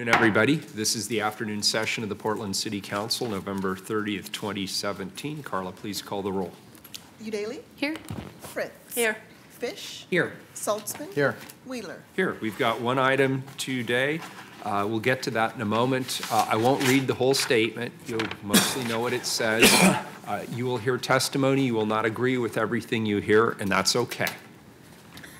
Everybody, this is the afternoon session of the Portland City Council, November 30th, 2017. Carla, please call the roll. Udaley? Here. Fritz? Here. Fish? Here. Saltzman? Here. Wheeler? Here. We've got one item today. We'll get to that in a moment. I won't read the whole statement. You'll mostly know what it says. You will hear testimony. You will not agree with everything you hear, and that's okay.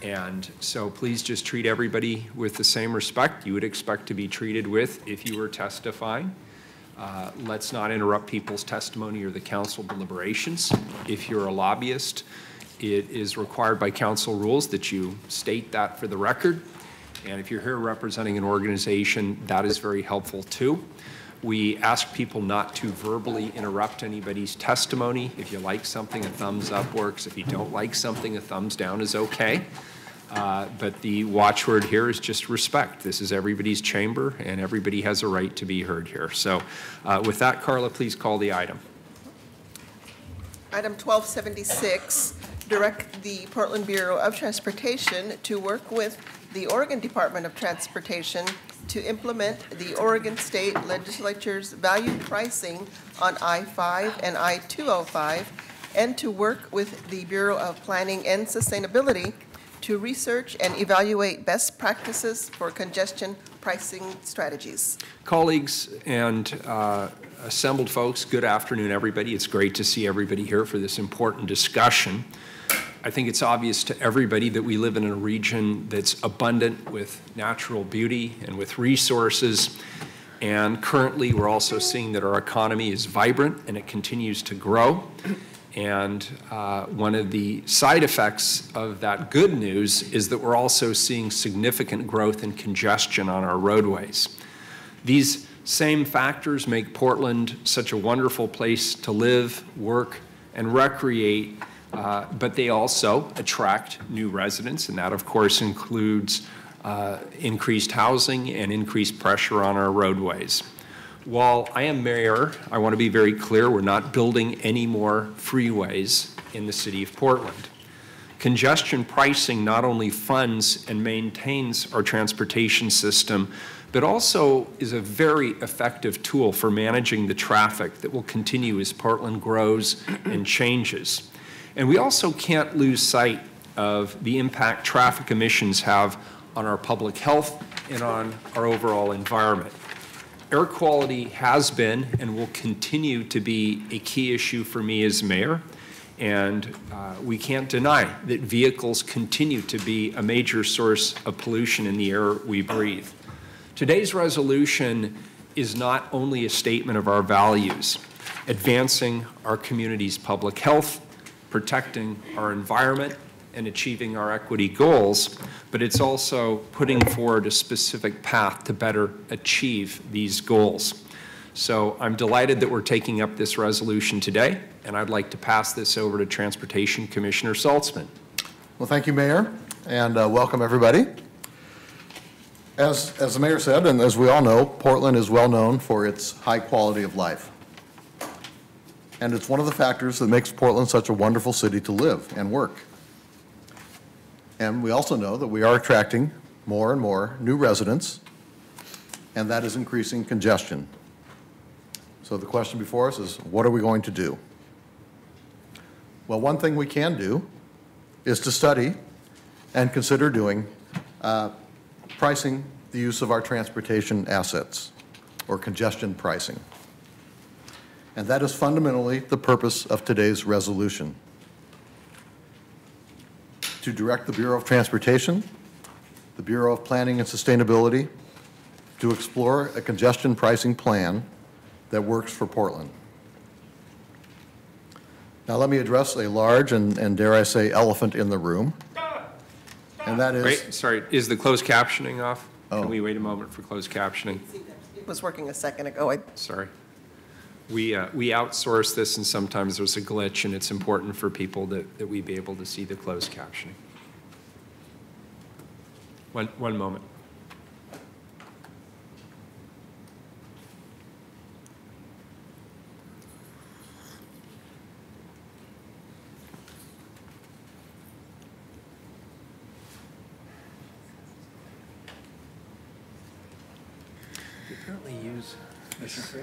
And so please just treat everybody with the same respect you would expect to be treated with if you were testifying. Let's not interrupt people's testimony or the council deliberations. If you're a lobbyist, it is required by council rules that you state that for the record. And if you're here representing an organization, that is very helpful too. We ask people not to verbally interrupt anybody's testimony. If you like something, a thumbs up works. If you don't like something, a thumbs down is okay. But the watchword here is just respect. This is everybody's chamber, and everybody has a right to be heard here. So with that, Carla, please call the item. Item 1276, direct the Portland Bureau of Transportation to work with the Oregon Department of Transportation to implement the Oregon State Legislature's value pricing on I-5 and I-205, and to work with the Bureau of Planning and Sustainability to research and evaluate best practices for congestion pricing strategies. Colleagues and assembled folks, good afternoon, everybody. It's great to see everybody here for this important discussion. I think it's obvious to everybody that we live in a region that's abundant with natural beauty and with resources. And currently, we're also seeing that our economy is vibrant and it continues to grow. And one of the side effects of that good news is that we're also seeing significant growth in congestion on our roadways. These same factors make Portland such a wonderful place to live, work, and recreate, but they also attract new residents, and that, of course, includes increased housing and increased pressure on our roadways. While I am mayor, I want to be very clear, we're not building any more freeways in the city of Portland. Congestion pricing not only funds and maintains our transportation system, but also is a very effective tool for managing the traffic that will continue as Portland grows and changes. And we also can't lose sight of the impact traffic emissions have on our public health and on our overall environment. Air quality has been and will continue to be a key issue for me as mayor, and we can't deny that vehicles continue to be a major source of pollution in the air we breathe. Today's resolution is not only a statement of our values, advancing our community's public health, protecting our environment, and achieving our equity goals, but it's also putting forward a specific path to better achieve these goals. So I'm delighted that we're taking up this resolution today, and I'd like to pass this over to Transportation Commissioner Saltzman. Well, thank you, Mayor, and welcome everybody. As the Mayor said, and as we all know, Portland is well known for its high quality of life. And it's one of the factors that makes Portland such a wonderful city to live and work. And we also know that we are attracting more and more new residents, and that is increasing congestion. So the question before us is, what are we going to do? Well, one thing we can do is to study and consider doing pricing the use of our transportation assets, or congestion pricing. And that is fundamentally the purpose of today's resolution. To direct the Bureau of Transportation, the Bureau of Planning and Sustainability, to explore a congestion pricing plan that works for Portland. Now, let me address a large and dare I say, elephant in the room. And that is... Wait, sorry, is the closed captioning off? Oh. Can we wait a moment for closed captioning? It was working a second ago. Sorry. We outsource this, and sometimes there's a glitch, and it's important for people that we be able to see the closed captioning. One moment. You apparently use this. If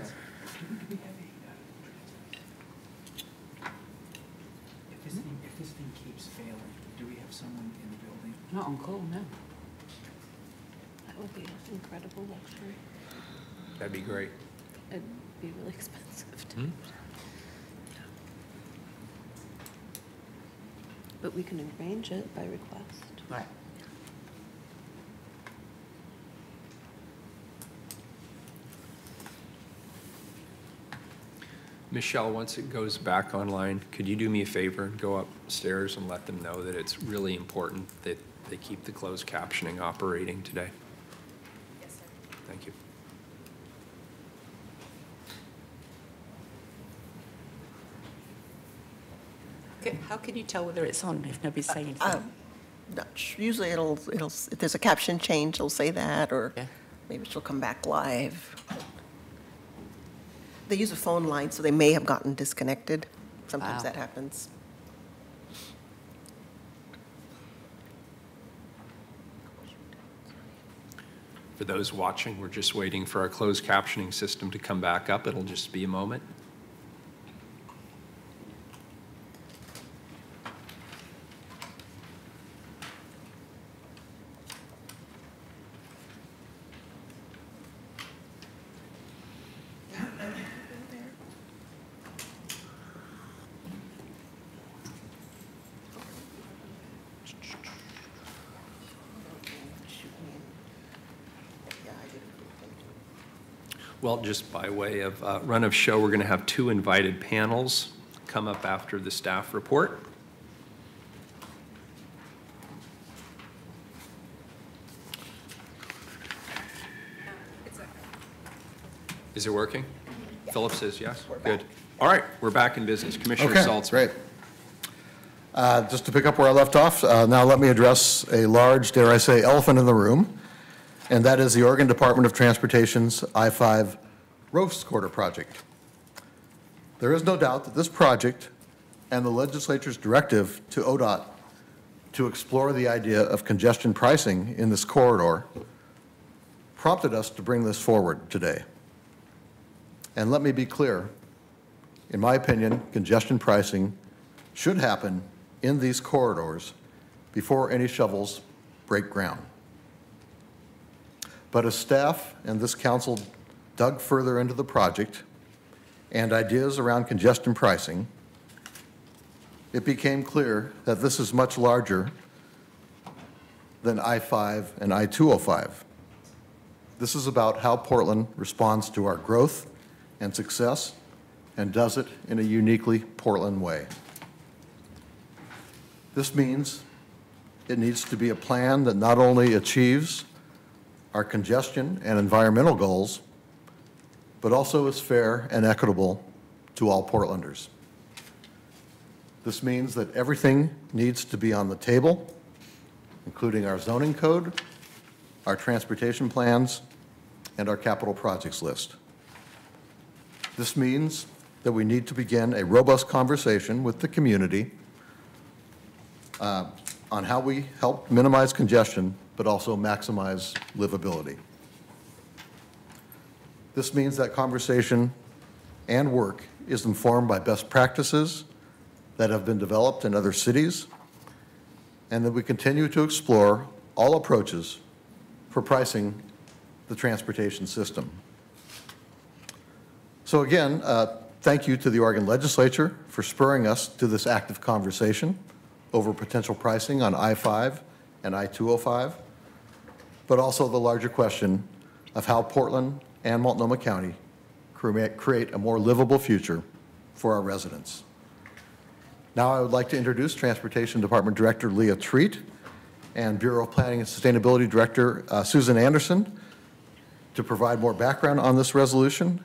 this thing keeps failing, do we have someone in the building? Not on call, no. That would be an incredible luxury. That'd be great. It'd be really expensive too. Hmm? But we can arrange it by request. Right. Michelle, once it goes back online, could you do me a favor and go upstairs and let them know that it's really important that they keep the closed captioning operating today? Yes, sir. Thank you. How can you tell whether it's on if nobody's saying anything? Usually it'll, if there's a caption change, it'll say that, or Yeah. maybe she'll come back live. They use a phone line, so they may have gotten disconnected. Sometimes Wow. that happens. For those watching, we're just waiting for our closed captioning system to come back up. It'll just be a moment. Well, just by way of run of show, we're going to have two invited panels come up after the staff report. Is it working? Philip says yes? Good. All right, we're back in business. Commissioner Okay, Saltzman. great. Just to pick up where I left off, now let me address a large, dare I say, elephant in the room, and that is the Oregon Department of Transportation's I-5 Rose Quarter project. There is no doubt that this project and the legislature's directive to ODOT to explore the idea of congestion pricing in this corridor prompted us to bring this forward today. And let me be clear, in my opinion, congestion pricing should happen in these corridors before any shovels break ground. But as staff and this council dug further into the project and ideas around congestion pricing, it became clear that this is much larger than I-5 and I-205. This is about how Portland responds to our growth and success and does it in a uniquely Portland way. This means it needs to be a plan that not only achieves our congestion and environmental goals, but also is fair and equitable to all Portlanders. This means that everything needs to be on the table, including our zoning code, our transportation plans, and our capital projects list. This means that we need to begin a robust conversation with the community on how we help minimize congestion, but also maximize livability. This means that conversation and work is informed by best practices that have been developed in other cities, and that we continue to explore all approaches for pricing the transportation system. So again, thank you to the Oregon Legislature for spurring us to this active conversation over potential pricing on I-5 and I-205, but also the larger question of how Portland and Multnomah County create a more livable future for our residents. Now I would like to introduce Transportation Department Director Leah Treat and Bureau of Planning and Sustainability Director Susan Anderson to provide more background on this resolution.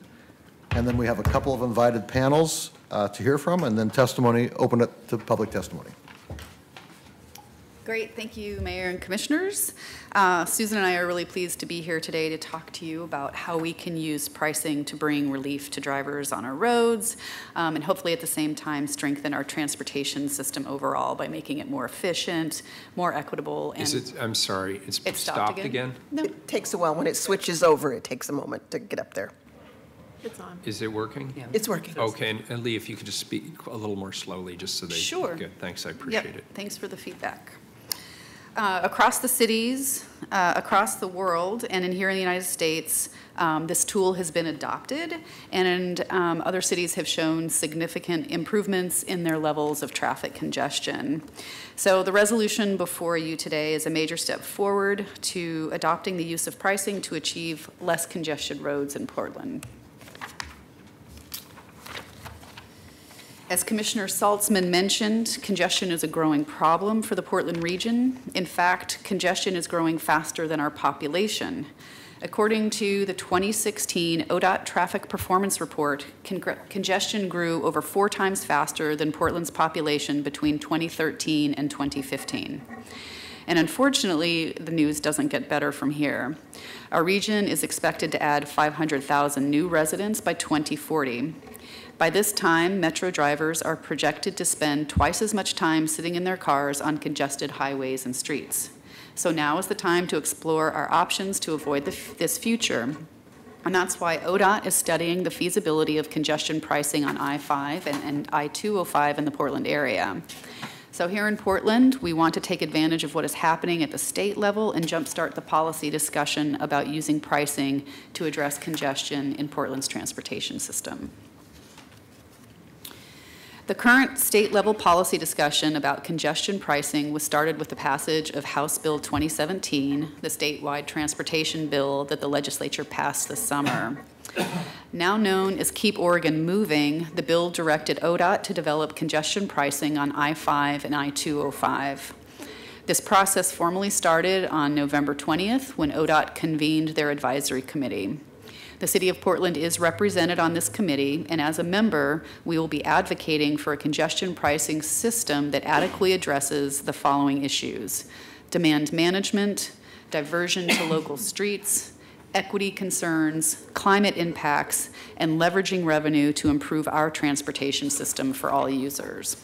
And then we have a couple of invited panels to hear from, and then testimony, open it to public testimony. Great, thank you, Mayor and Commissioners. Susan and I are really pleased to be here today to talk to you about how we can use pricing to bring relief to drivers on our roads, and hopefully at the same time strengthen our transportation system overall by making it more efficient, more equitable. And Is it, I'm sorry, it's it stopped again? No, It takes a while. When it switches over, it takes a moment to get up there. It's on. Is it working? Yeah. It's working. Okay, and Lee, if you could just speak a little more slowly, just so they. Sure. Good, thanks, I appreciate Yep, it. thanks for the feedback. Across the cities, across the world, and in here in the United States, this tool has been adopted, and other cities have shown significant improvements in their levels of traffic congestion. So the resolution before you today is a major step forward to adopting the use of pricing to achieve less congested roads in Portland. As Commissioner Saltzman mentioned, congestion is a growing problem for the Portland region. In fact, congestion is growing faster than our population. According to the 2016 ODOT Traffic Performance Report, congestion grew over 4 times faster than Portland's population between 2013 and 2015. And unfortunately, the news doesn't get better from here. Our region is expected to add 500,000 new residents by 2040. By this time, Metro drivers are projected to spend twice as much time sitting in their cars on congested highways and streets. So now is the time to explore our options to avoid this future. And that's why ODOT is studying the feasibility of congestion pricing on I-5 and I-205 in the Portland area. So here in Portland, we want to take advantage of what is happening at the state level and jumpstart the policy discussion about using pricing to address congestion in Portland's transportation system. The current state-level policy discussion about congestion pricing was started with the passage of House Bill 2017, the statewide transportation bill that the legislature passed this summer. Now known as Keep Oregon Moving, the bill directed ODOT to develop congestion pricing on I-5 and I-205. This process formally started on November 20th when ODOT convened their advisory committee. The City of Portland is represented on this committee, and as a member, we will be advocating for a congestion pricing system that adequately addresses the following issues: demand management, diversion to local streets, equity concerns, climate impacts, and leveraging revenue to improve our transportation system for all users.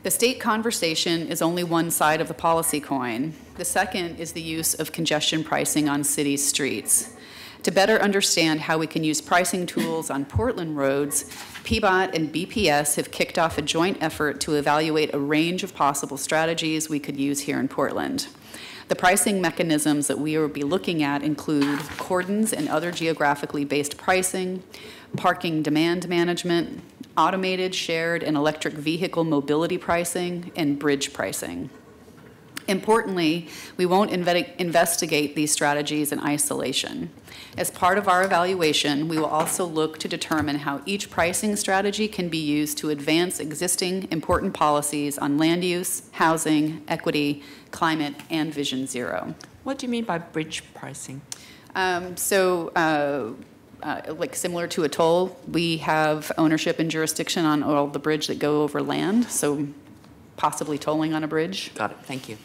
The state conversation is only one side of the policy coin. The second is the use of congestion pricing on city streets. To better understand how we can use pricing tools on Portland roads, PBOT and BPS have kicked off a joint effort to evaluate a range of possible strategies we could use here in Portland. The pricing mechanisms that we will be looking at include cordons and other geographically based pricing, parking demand management, automated, shared, and electric vehicle mobility pricing, and bridge pricing. Importantly, we won't investigate these strategies in isolation. As part of our evaluation, we will also look to determine how each pricing strategy can be used to advance existing important policies on land use, housing, equity, climate, and Vision Zero. What do you mean by bridge pricing? Like similar to a toll, we have ownership and jurisdiction on all the bridge that go over land, so possibly tolling on a bridge. Got it, thank you.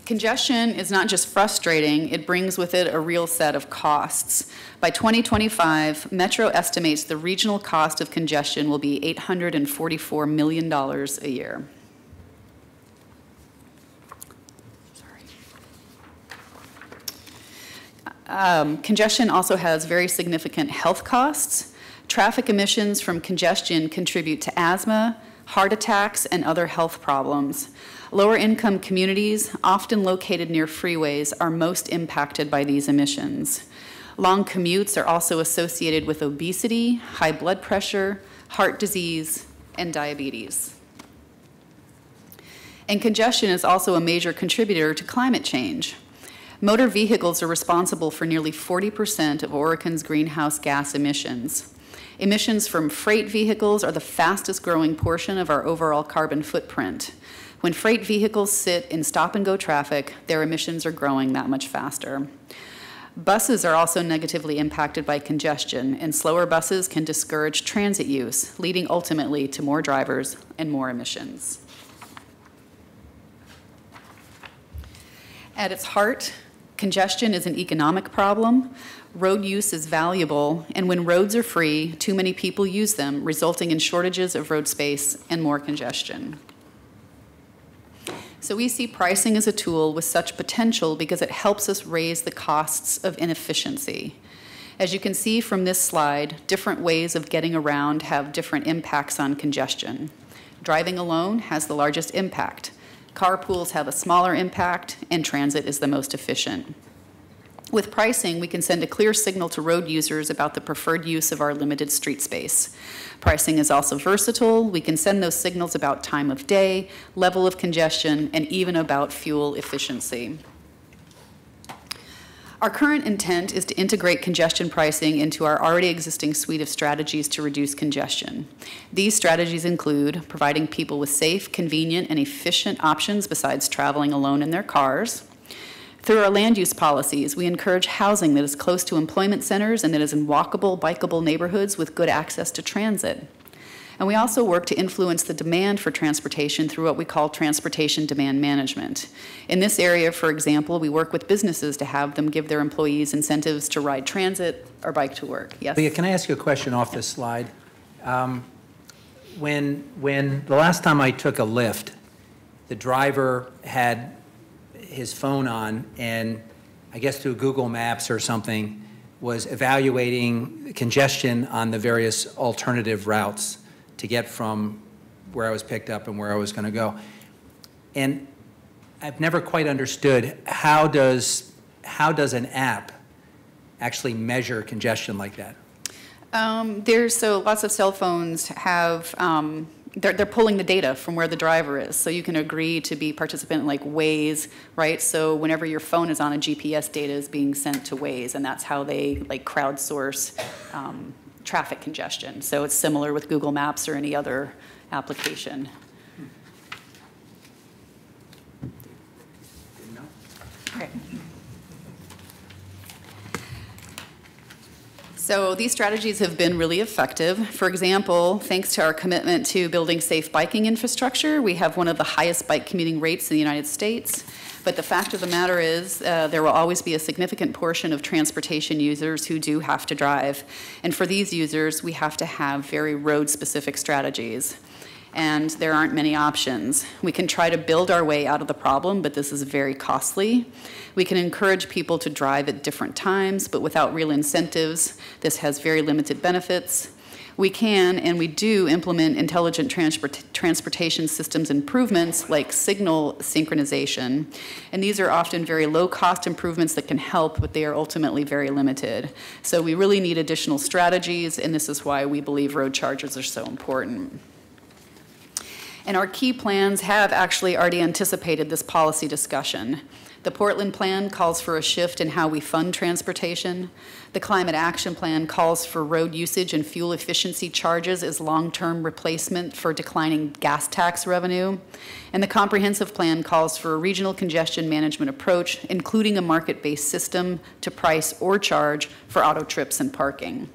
Congestion is not just frustrating, it brings with it a real set of costs. By 2025, Metro estimates the regional cost of congestion will be $844 million a year. Congestion also has very significant health costs. Traffic emissions from congestion contribute to asthma, heart attacks, and other health problems. Lower-income communities, often located near freeways, are most impacted by these emissions. Long commutes are also associated with obesity, high blood pressure, heart disease, and diabetes. And congestion is also a major contributor to climate change. Motor vehicles are responsible for nearly 40% of Oregon's greenhouse gas emissions. Emissions from freight vehicles are the fastest growing portion of our overall carbon footprint. When freight vehicles sit in stop-and-go traffic, their emissions are growing that much faster. Buses are also negatively impacted by congestion, and slower buses can discourage transit use, leading ultimately to more drivers and more emissions. At its heart, congestion is an economic problem. Road use is valuable, and when roads are free, too many people use them, resulting in shortages of road space and more congestion. So we see pricing as a tool with such potential because it helps us raise the costs of inefficiency. As you can see from this slide, different ways of getting around have different impacts on congestion. Driving alone has the largest impact. Carpools have a smaller impact, and transit is the most efficient. With pricing, we can send a clear signal to road users about the preferred use of our limited street space. Pricing is also versatile. We can send those signals about time of day, level of congestion, and even about fuel efficiency. Our current intent is to integrate congestion pricing into our already existing suite of strategies to reduce congestion. These strategies include providing people with safe, convenient, and efficient options besides traveling alone in their cars. Through our land use policies, we encourage housing that is close to employment centers and that is in walkable, bikeable neighborhoods with good access to transit. And we also work to influence the demand for transportation through what we call transportation demand management. In this area, for example, we work with businesses to have them give their employees incentives to ride transit or bike to work. Yes? Leah, can I ask you a question off this slide? When the last time I took a Lyft, the driver had his phone on and I guess through Google Maps or something was evaluating congestion on the various alternative routes to get from where I was picked up and where I was going to go. And I've never quite understood how does an app actually measure congestion like that? So lots of cell phones have, they're pulling the data from where the driver is. So you can agree to be participant in like Waze, right? So whenever your phone is on, a GPS data is being sent to Waze, and that's how they like crowdsource traffic congestion. So it's similar with Google Maps or any other application. Okay. So these strategies have been really effective. For example, thanks to our commitment to building safe biking infrastructure, we have one of the highest bike commuting rates in the United States. But the fact of the matter is there will always be a significant portion of transportation users who do have to drive. And for these users, we have to have very road-specific strategies. And there aren't many options. We can try to build our way out of the problem, but this is very costly. We can encourage people to drive at different times, but without real incentives, this has very limited benefits. We can, and we do, implement intelligent transportation systems improvements like signal synchronization. And these are often very low-cost improvements that can help, but they are ultimately very limited. So we really need additional strategies, and this is why we believe road chargers are so important. And our key plans have actually already anticipated this policy discussion. The Portland Plan calls for a shift in how we fund transportation. The Climate Action Plan calls for road usage and fuel efficiency charges as long-term replacement for declining gas tax revenue. And the Comprehensive Plan calls for a regional congestion management approach, including a market-based system to price or charge for auto trips and parking.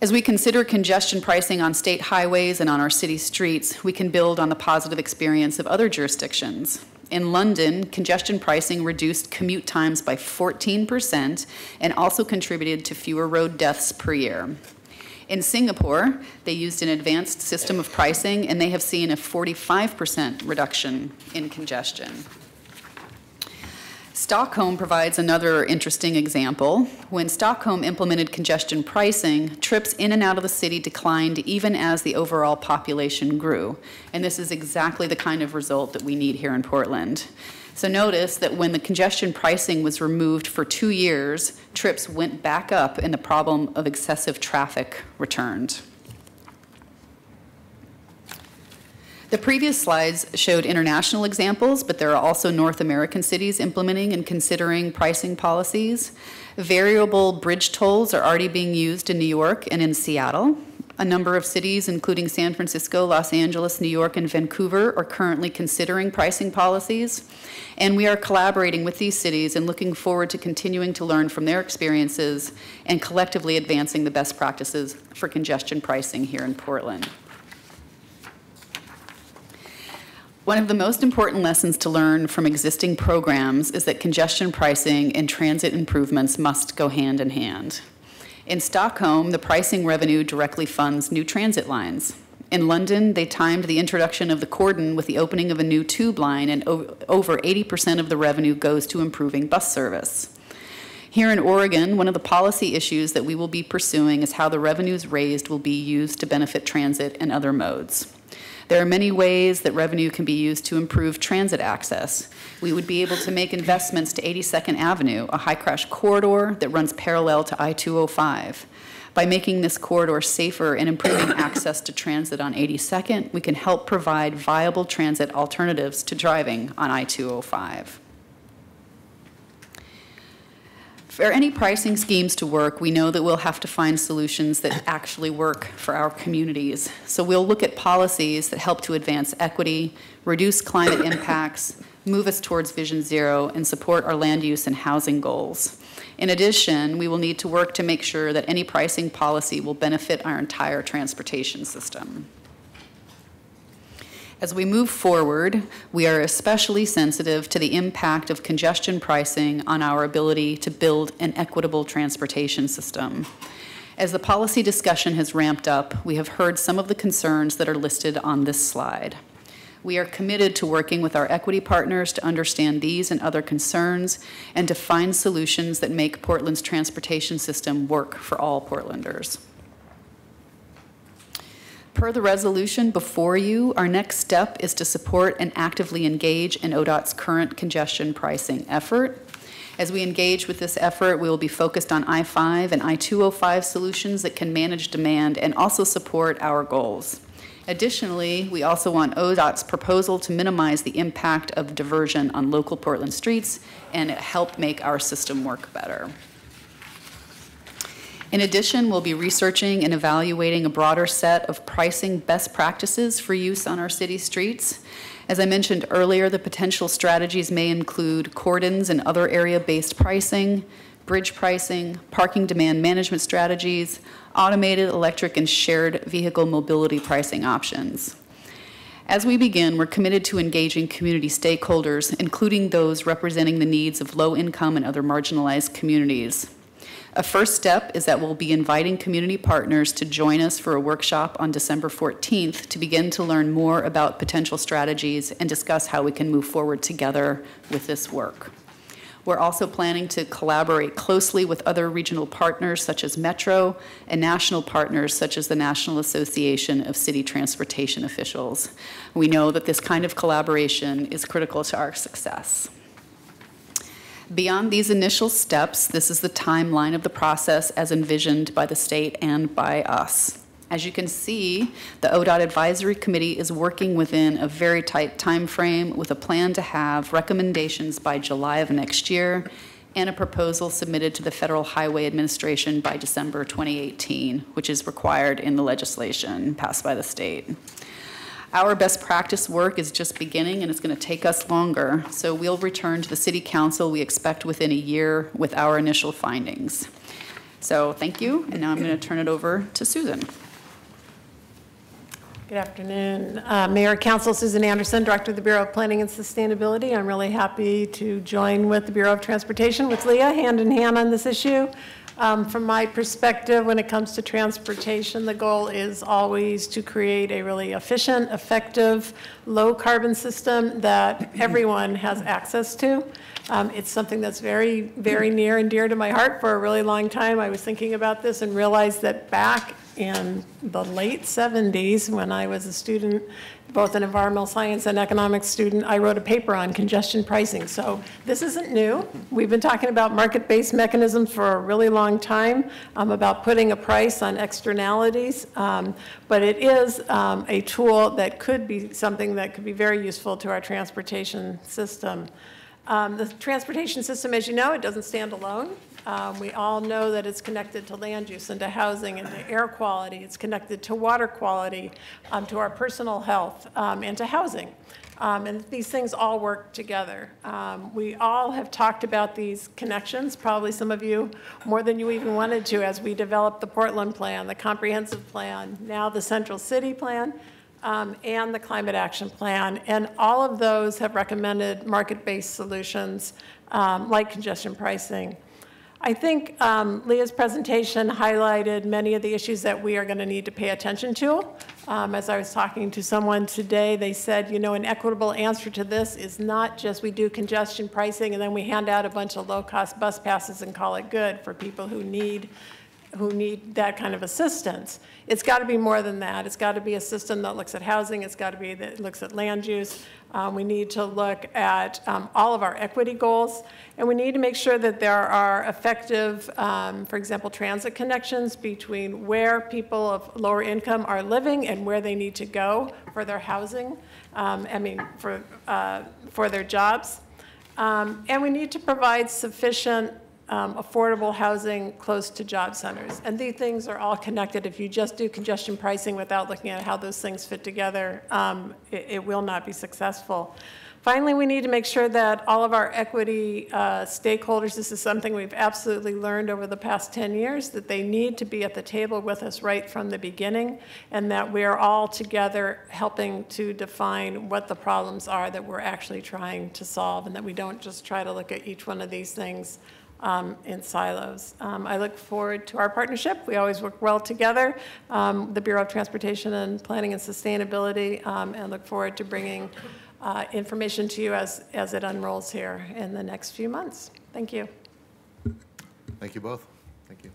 As we consider congestion pricing on state highways and on our city streets, we can build on the positive experience of other jurisdictions. In London, congestion pricing reduced commute times by 14% and also contributed to fewer road deaths per year. In Singapore, they used an advanced system of pricing, and they have seen a 45% reduction in congestion. Stockholm provides another interesting example. When Stockholm implemented congestion pricing, trips in and out of the city declined even as the overall population grew. And this is exactly the kind of result that we need here in Portland. So notice that when the congestion pricing was removed for 2 years, trips went back up and the problem of excessive traffic returned. The previous slides showed international examples, but there are also North American cities implementing and considering pricing policies. Variable bridge tolls are already being used in New York and in Seattle. A number of cities, including San Francisco, Los Angeles, New York, and Vancouver, are currently considering pricing policies. And we are collaborating with these cities and looking forward to continuing to learn from their experiences and collectively advancing the best practices for congestion pricing here in Portland. One of the most important lessons to learn from existing programs is that congestion pricing and transit improvements must go hand in hand. In Stockholm, the pricing revenue directly funds new transit lines. In London, they timed the introduction of the cordon with the opening of a new tube line, and over 80% of the revenue goes to improving bus service. Here in Oregon, one of the policy issues that we will be pursuing is how the revenues raised will be used to benefit transit and other modes. There are many ways that revenue can be used to improve transit access. We would be able to make investments to 82nd Avenue, a high-crash corridor that runs parallel to I-205. By making this corridor safer and improving access to transit on 82nd, we can help provide viable transit alternatives to driving on I-205. For any pricing schemes to work, we know that we'll have to find solutions that actually work for our communities. So we'll look at policies that help to advance equity, reduce climate impacts, move us towards Vision Zero, and support our land use and housing goals. In addition, we will need to work to make sure that any pricing policy will benefit our entire transportation system. As we move forward, we are especially sensitive to the impact of congestion pricing on our ability to build an equitable transportation system. As the policy discussion has ramped up, we have heard some of the concerns that are listed on this slide. We are committed to working with our equity partners to understand these and other concerns and to find solutions that make Portland's transportation system work for all Portlanders. Per the resolution before you, our next step is to support and actively engage in ODOT's current congestion pricing effort. As we engage with this effort, we will be focused on I-5 and I-205 solutions that can manage demand and also support our goals. Additionally, we also want ODOT's proposal to minimize the impact of diversion on local Portland streets and help make our system work better. In addition, we'll be researching and evaluating a broader set of pricing best practices for use on our city streets. As I mentioned earlier, the potential strategies may include cordons and other area-based pricing, bridge pricing, parking demand management strategies, automated electric and shared vehicle mobility pricing options. As we begin, we're committed to engaging community stakeholders, including those representing the needs of low-income and other marginalized communities. A first step is that we'll be inviting community partners to join us for a workshop on December 14th to begin to learn more about potential strategies and discuss how we can move forward together with this work. We're also planning to collaborate closely with other regional partners such as Metro and national partners such as the National Association of City Transportation Officials. We know that this kind of collaboration is critical to our success. Beyond these initial steps, this is the timeline of the process as envisioned by the state and by us. As you can see, the ODOT Advisory Committee is working within a very tight time frame with a plan to have recommendations by July of next year and a proposal submitted to the Federal Highway Administration by December 2018, which is required in the legislation passed by the state. Our best practice work is just beginning and it's going to take us longer, so we'll return to the City Council, we expect within a year, with our initial findings. So thank you, and now I'm going to turn it over to Susan. Good afternoon. Mayor, Council, Susan Anderson, Director of the Bureau of Planning and Sustainability. I'm really happy to join with the Bureau of Transportation, with Leah, hand in hand on this issue. From my perspective, when it comes to transportation, the goal is always to create a really efficient, effective, low-carbon system that everyone has access to. It's something that's very, very near and dear to my heart for a really long time. I was thinking about this and realized that back in the late 70s, when I was a student, both an environmental science and economics student, I wrote a paper on congestion pricing. So this isn't new. We've been talking about market-based mechanisms for a really long time, about putting a price on externalities. But it is a tool that could be something that could be very useful to our transportation system. The transportation system, as you know, it doesn't stand alone. We all know that it's connected to land use and to housing and to air quality. It's connected to water quality, to our personal health, and to housing. And these things all work together. We all have talked about these connections, probably some of you more than you even wanted to, as we developed the Portland Plan, the Comprehensive Plan, now the Central City Plan, and the Climate Action Plan. And all of those have recommended market-based solutions like congestion pricing. I think Leah's presentation highlighted many of the issues that we are going to need to pay attention to. As I was talking to someone today, they said, you know, an equitable answer to this is not just we do congestion pricing and then we hand out a bunch of low-cost bus passes and call it good for people who need that kind of assistance. It's got to be more than that. It's got to be a system that looks at housing. It's got to be that looks at land use. We need to look at all of our equity goals, and we need to make sure that there are effective, for example, transit connections between where people of lower income are living and where they need to go for their housing, for their jobs. And we need to provide sufficient affordable housing close to job centers. And these things are all connected. If you just do congestion pricing without looking at how those things fit together, it will not be successful. Finally, we need to make sure that all of our equity stakeholders, this is something we've absolutely learned over the past 10 years, that they need to be at the table with us right from the beginning, and that we're all together helping to define what the problems are that we're actually trying to solve, and that we don't just try to look at each one of these things in silos. I look forward to our partnership. We always work well together, the Bureau of Transportation and Planning and Sustainability, and look forward to bringing information to you as it unrolls here in the next few months. Thank you. Thank you both. Thank you.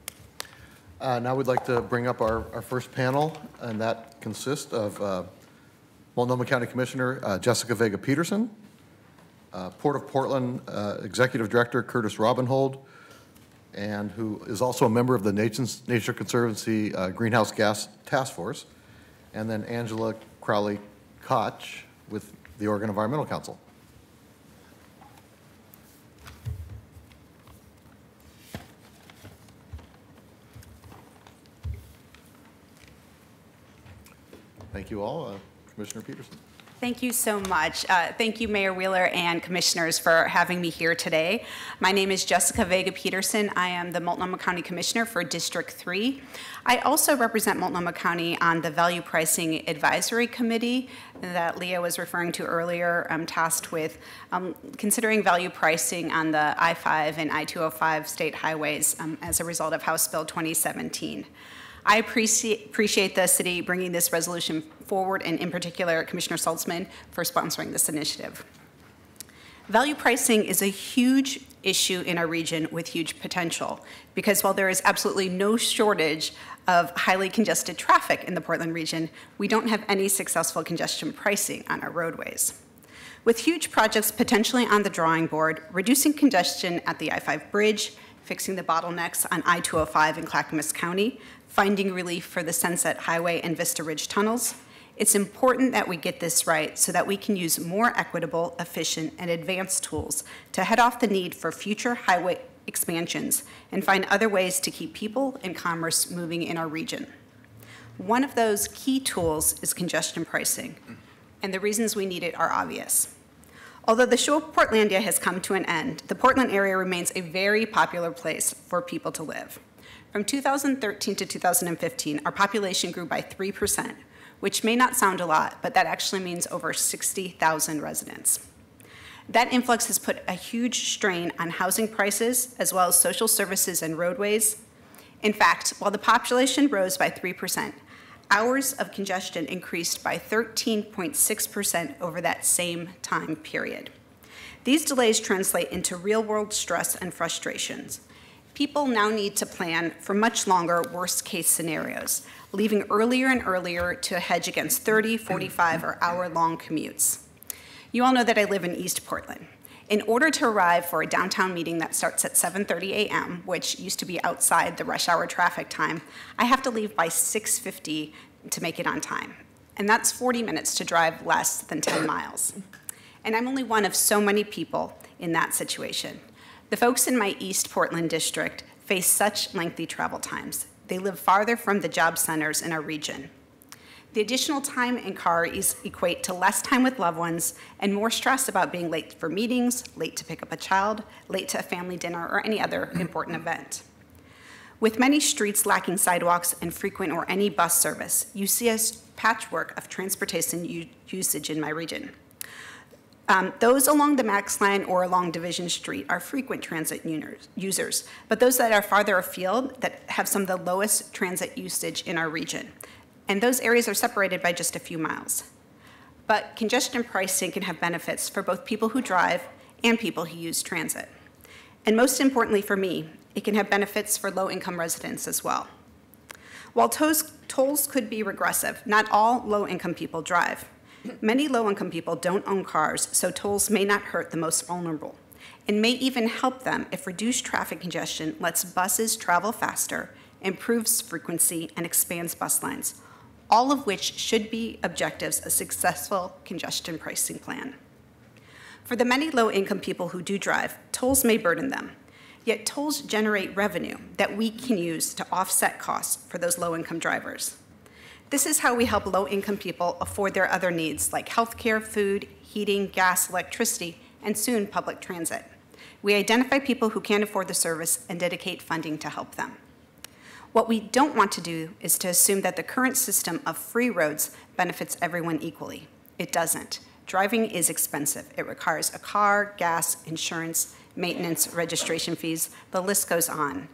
Now we'd like to bring up our first panel, and that consists of Multnomah County Commissioner Jessica Vega Peterson, Port of Portland Executive Director Curtis Robinhold, and who is also a member of the Nature Conservancy Greenhouse Gas Task Force, and then Angela Crowley-Koch with the Oregon Environmental Council. Thank you all. Commissioner Peterson. Thank you so much. Thank you, Mayor Wheeler and commissioners, for having me here today. My name is Jessica Vega Peterson. I am the Multnomah County Commissioner for District 3. I also represent Multnomah County on the Value Pricing Advisory Committee that Leah was referring to earlier. I'm tasked with considering value pricing on the I-5 and I-205 state highways as a result of House Bill 2017. I appreciate the city bringing this resolution forward, and in particular, Commissioner Saltzman for sponsoring this initiative. Value pricing is a huge issue in our region with huge potential, because while there is absolutely no shortage of highly congested traffic in the Portland region, we don't have any successful congestion pricing on our roadways. With huge projects potentially on the drawing board, reducing congestion at the I-5 bridge, fixing the bottlenecks on I-205 in Clackamas County, finding relief for the Sunset Highway and Vista Ridge tunnels, it's important that we get this right so that we can use more equitable, efficient, and advanced tools to head off the need for future highway expansions and find other ways to keep people and commerce moving in our region. One of those key tools is congestion pricing, and the reasons we need it are obvious. Although the show of Portlandia has come to an end, the Portland area remains a very popular place for people to live. From 2013 to 2015, our population grew by 3%, which may not sound a lot, but that actually means over 60,000 residents. That influx has put a huge strain on housing prices, as well as social services and roadways. In fact, while the population rose by 3%, hours of congestion increased by 13.6% over that same time period. These delays translate into real-world stress and frustrations. People now need to plan for much longer worst-case scenarios, leaving earlier and earlier to hedge against 30, 45, or hour-long commutes. You all know that I live in East Portland. In order to arrive for a downtown meeting that starts at 7:30 a.m., which used to be outside the rush hour traffic time, I have to leave by 6:50 to make it on time. And that's 40 minutes to drive less than 10 miles. And I'm only one of so many people in that situation. The folks in my East Portland district face such lengthy travel times. They live farther from the job centers in our region. The additional time in car equate to less time with loved ones and more stress about being late for meetings, late to pick up a child, late to a family dinner, or any other important event. With many streets lacking sidewalks and frequent or any bus service, you see a patchwork of transportation usage in my region. Those along the Max Line or along Division Street are frequent transit users, but those that are farther afield that have some of the lowest transit usage in our region. And those areas are separated by just a few miles. But congestion pricing can have benefits for both people who drive and people who use transit. And most importantly for me, it can have benefits for low-income residents as well. While tolls could be regressive, not all low-income people drive. Many low-income people don't own cars, so tolls may not hurt the most vulnerable, and may even help them if reduced traffic congestion lets buses travel faster, improves frequency, and expands bus lines, all of which should be objectives of a successful congestion pricing plan. For the many low-income people who do drive, tolls may burden them, yet tolls generate revenue that we can use to offset costs for those low-income drivers. This is how we help low-income people afford their other needs like healthcare, food, heating, gas, electricity, and soon public transit. We identify people who can't afford the service and dedicate funding to help them. What we don't want to do is to assume that the current system of free roads benefits everyone equally. It doesn't. Driving is expensive. It requires a car, gas, insurance, maintenance, registration fees. The list goes on.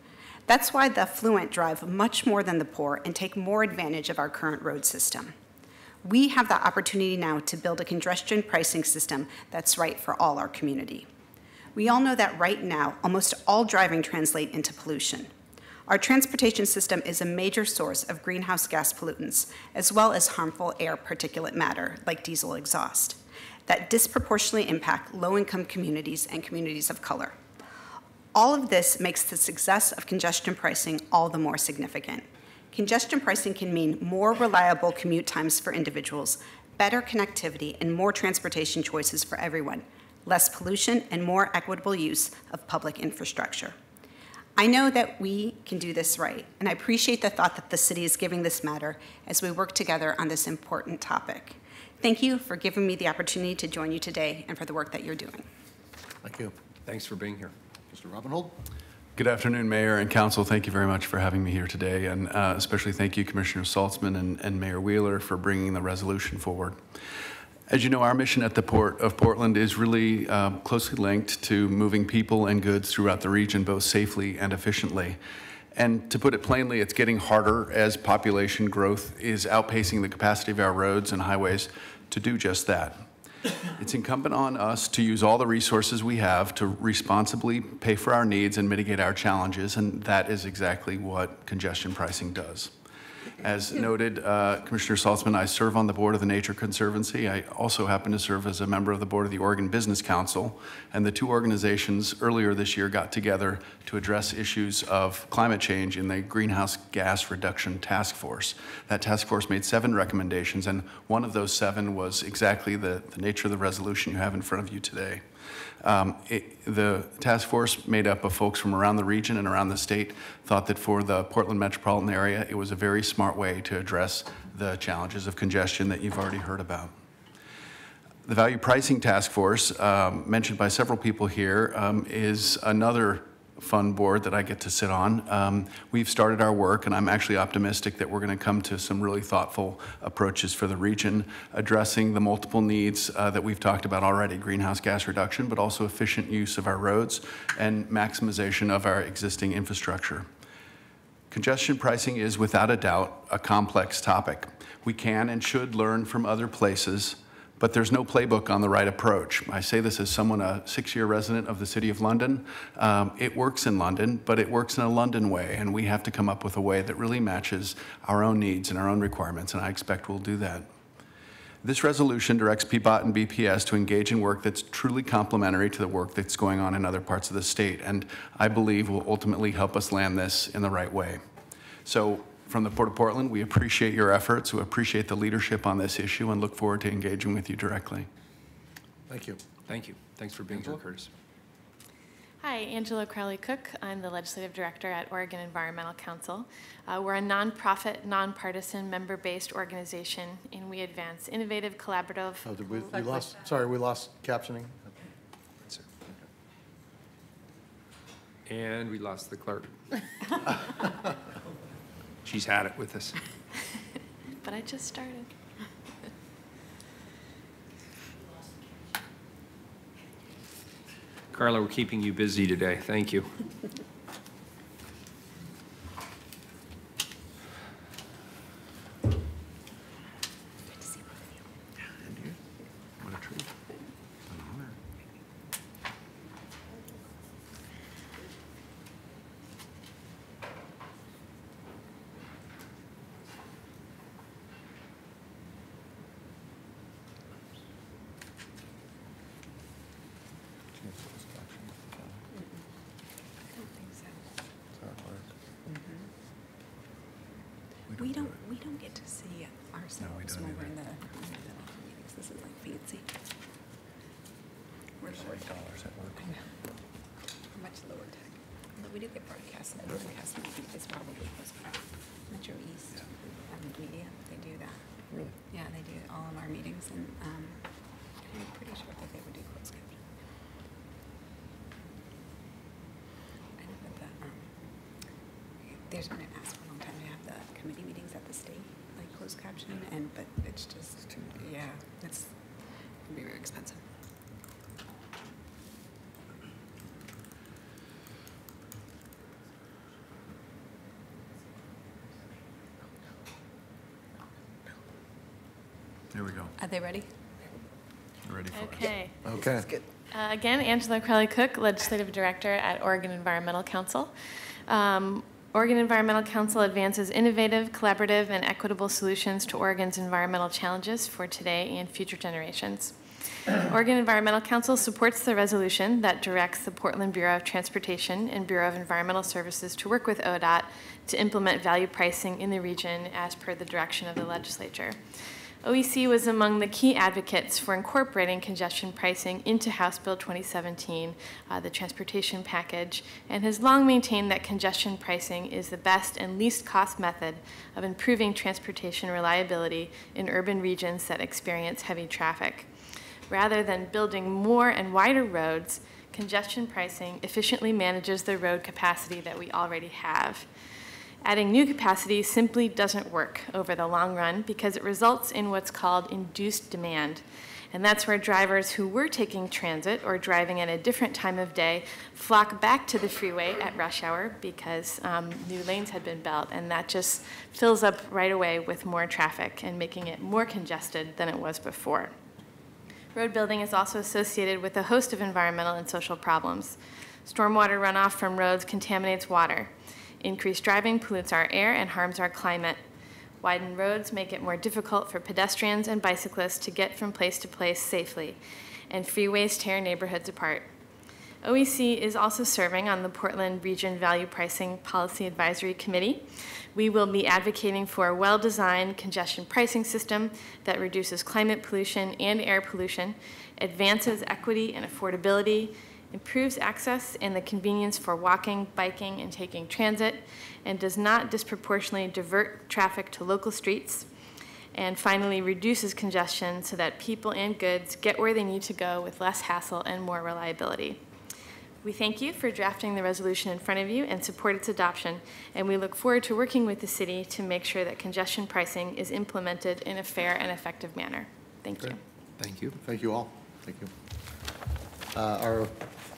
That's why the affluent drive much more than the poor and take more advantage of our current road system. We have the opportunity now to build a congestion pricing system that's right for all our community. We all know that right now, almost all driving translate into pollution. Our transportation system is a major source of greenhouse gas pollutants, as well as harmful air particulate matter, like diesel exhaust, that disproportionately impact low-income communities and communities of color. All of this makes the success of congestion pricing all the more significant. Congestion pricing can mean more reliable commute times for individuals, better connectivity, and more transportation choices for everyone, less pollution, and more equitable use of public infrastructure. I know that we can do this right, and I appreciate the thought that the city is giving this matter as we work together on this important topic. Thank you for giving me the opportunity to join you today and for the work that you're doing. Thank you. Thanks for being here. Mr. Robinhold? Good afternoon, Mayor and Council. Thank you very much for having me here today, and especially thank you, Commissioner Saltzman and Mayor Wheeler, for bringing the resolution forward. As you know, our mission at the Port of Portland is really closely linked to moving people and goods throughout the region, both safely and efficiently. And to put it plainly, it's getting harder as population growth is outpacing the capacity of our roads and highways to do just that. It's incumbent on us to use all the resources we have to responsibly pay for our needs and mitigate our challenges, and that is exactly what congestion pricing does. As noted, Commissioner Saltzman, I serve on the board of the Nature Conservancy. I also happen to serve as a member of the board of the Oregon Business Council, and the two organizations earlier this year got together to address issues of climate change in the Greenhouse Gas Reduction Task Force. That task force made 7 recommendations, and one of those 7 was exactly the nature of the resolution you have in front of you today. The task force, made up of folks from around the region and around the state, thought that for the Portland metropolitan area, it was a very smart way to address the challenges of congestion that you've already heard about. The Value Pricing Task Force, mentioned by several people here, is another fun board that I get to sit on. We've started our work, and I'm actually optimistic that we're going to come to some really thoughtful approaches for the region, addressing the multiple needs that we've talked about already: greenhouse gas reduction, but also efficient use of our roads and maximization of our existing infrastructure. Congestion pricing is, without a doubt, a complex topic. We can and should learn from other places, but there's no playbook on the right approach. I say this as someone, a 6-year resident of the City of London. It works in London, but it works in a London way, and we have to come up with a way that really matches our own needs and our own requirements, and I expect we'll do that. This resolution directs PBOT and BPS to engage in work that's truly complementary to the work that's going on in other parts of the state, and I believe will ultimately help us land this in the right way. So from the Port of Portland, we appreciate your efforts, we appreciate the leadership on this issue, and look forward to engaging with you directly. Thank you. Thank you. Thanks for being here, Curtis. Hi, Angela Crowley-Cook. I'm the Legislative Director at Oregon Environmental Council. We're a nonprofit, nonpartisan, member-based organization, and we advance innovative, collaborative. Oh, we lost captioning. That's it. And we lost the clerk. She's had it with us. But I just started. Carla, we're keeping you busy today. Thank you. We don't get to see ourselves when we're in the meetings. This is like fancy. We're $40 at work. I know. Much lower tech. But we do get broadcast, and broadcast is probably Metro East Media. They do that. Really? Yeah, they do all of our meetings, and I'm pretty sure that they would do closed caption. I know that there's been an ask for a long time to have the committee meetings at the state, like closed captioning, but it's just, yeah, it's gonna be very expensive. There we go. Are they ready? We're ready for it. Okay. Okay. That's good. Again, Angela Crowley-Cook, Legislative Director at Oregon Environmental Council. Oregon Environmental Council advances innovative, collaborative, and equitable solutions to Oregon's environmental challenges for today and future generations. Oregon Environmental Council supports the resolution that directs the Portland Bureau of Transportation and Bureau of Environmental Services to work with ODOT to implement value pricing in the region as per the direction of the legislature. OEC was among the key advocates for incorporating congestion pricing into House Bill 2017, the transportation package, and has long maintained that congestion pricing is the best and least cost method of improving transportation reliability in urban regions that experience heavy traffic. Rather than building more and wider roads, congestion pricing efficiently manages the road capacity that we already have. Adding new capacity simply doesn't work over the long run because it results in what's called induced demand. And that's where drivers who were taking transit or driving at a different time of day flock back to the freeway at rush hour because new lanes had been built, and that just fills up right away with more traffic and making it more congested than it was before. Road building is also associated with a host of environmental and social problems. Stormwater runoff from roads contaminates water. Increased driving pollutes our air and harms our climate. Widened roads make it more difficult for pedestrians and bicyclists to get from place to place safely, and freeways tear neighborhoods apart. OEC is also serving on the Portland Region Value Pricing Policy Advisory Committee. We will be advocating for a well-designed congestion pricing system that reduces climate pollution and air pollution, advances equity and affordability, improves access and the convenience for walking, biking, and taking transit, and does not disproportionately divert traffic to local streets, and finally reduces congestion so that people and goods get where they need to go with less hassle and more reliability. We thank you for drafting the resolution in front of you and support its adoption, and we look forward to working with the city to make sure that congestion pricing is implemented in a fair and effective manner. Thank you. Thank you. Thank you all. Thank you.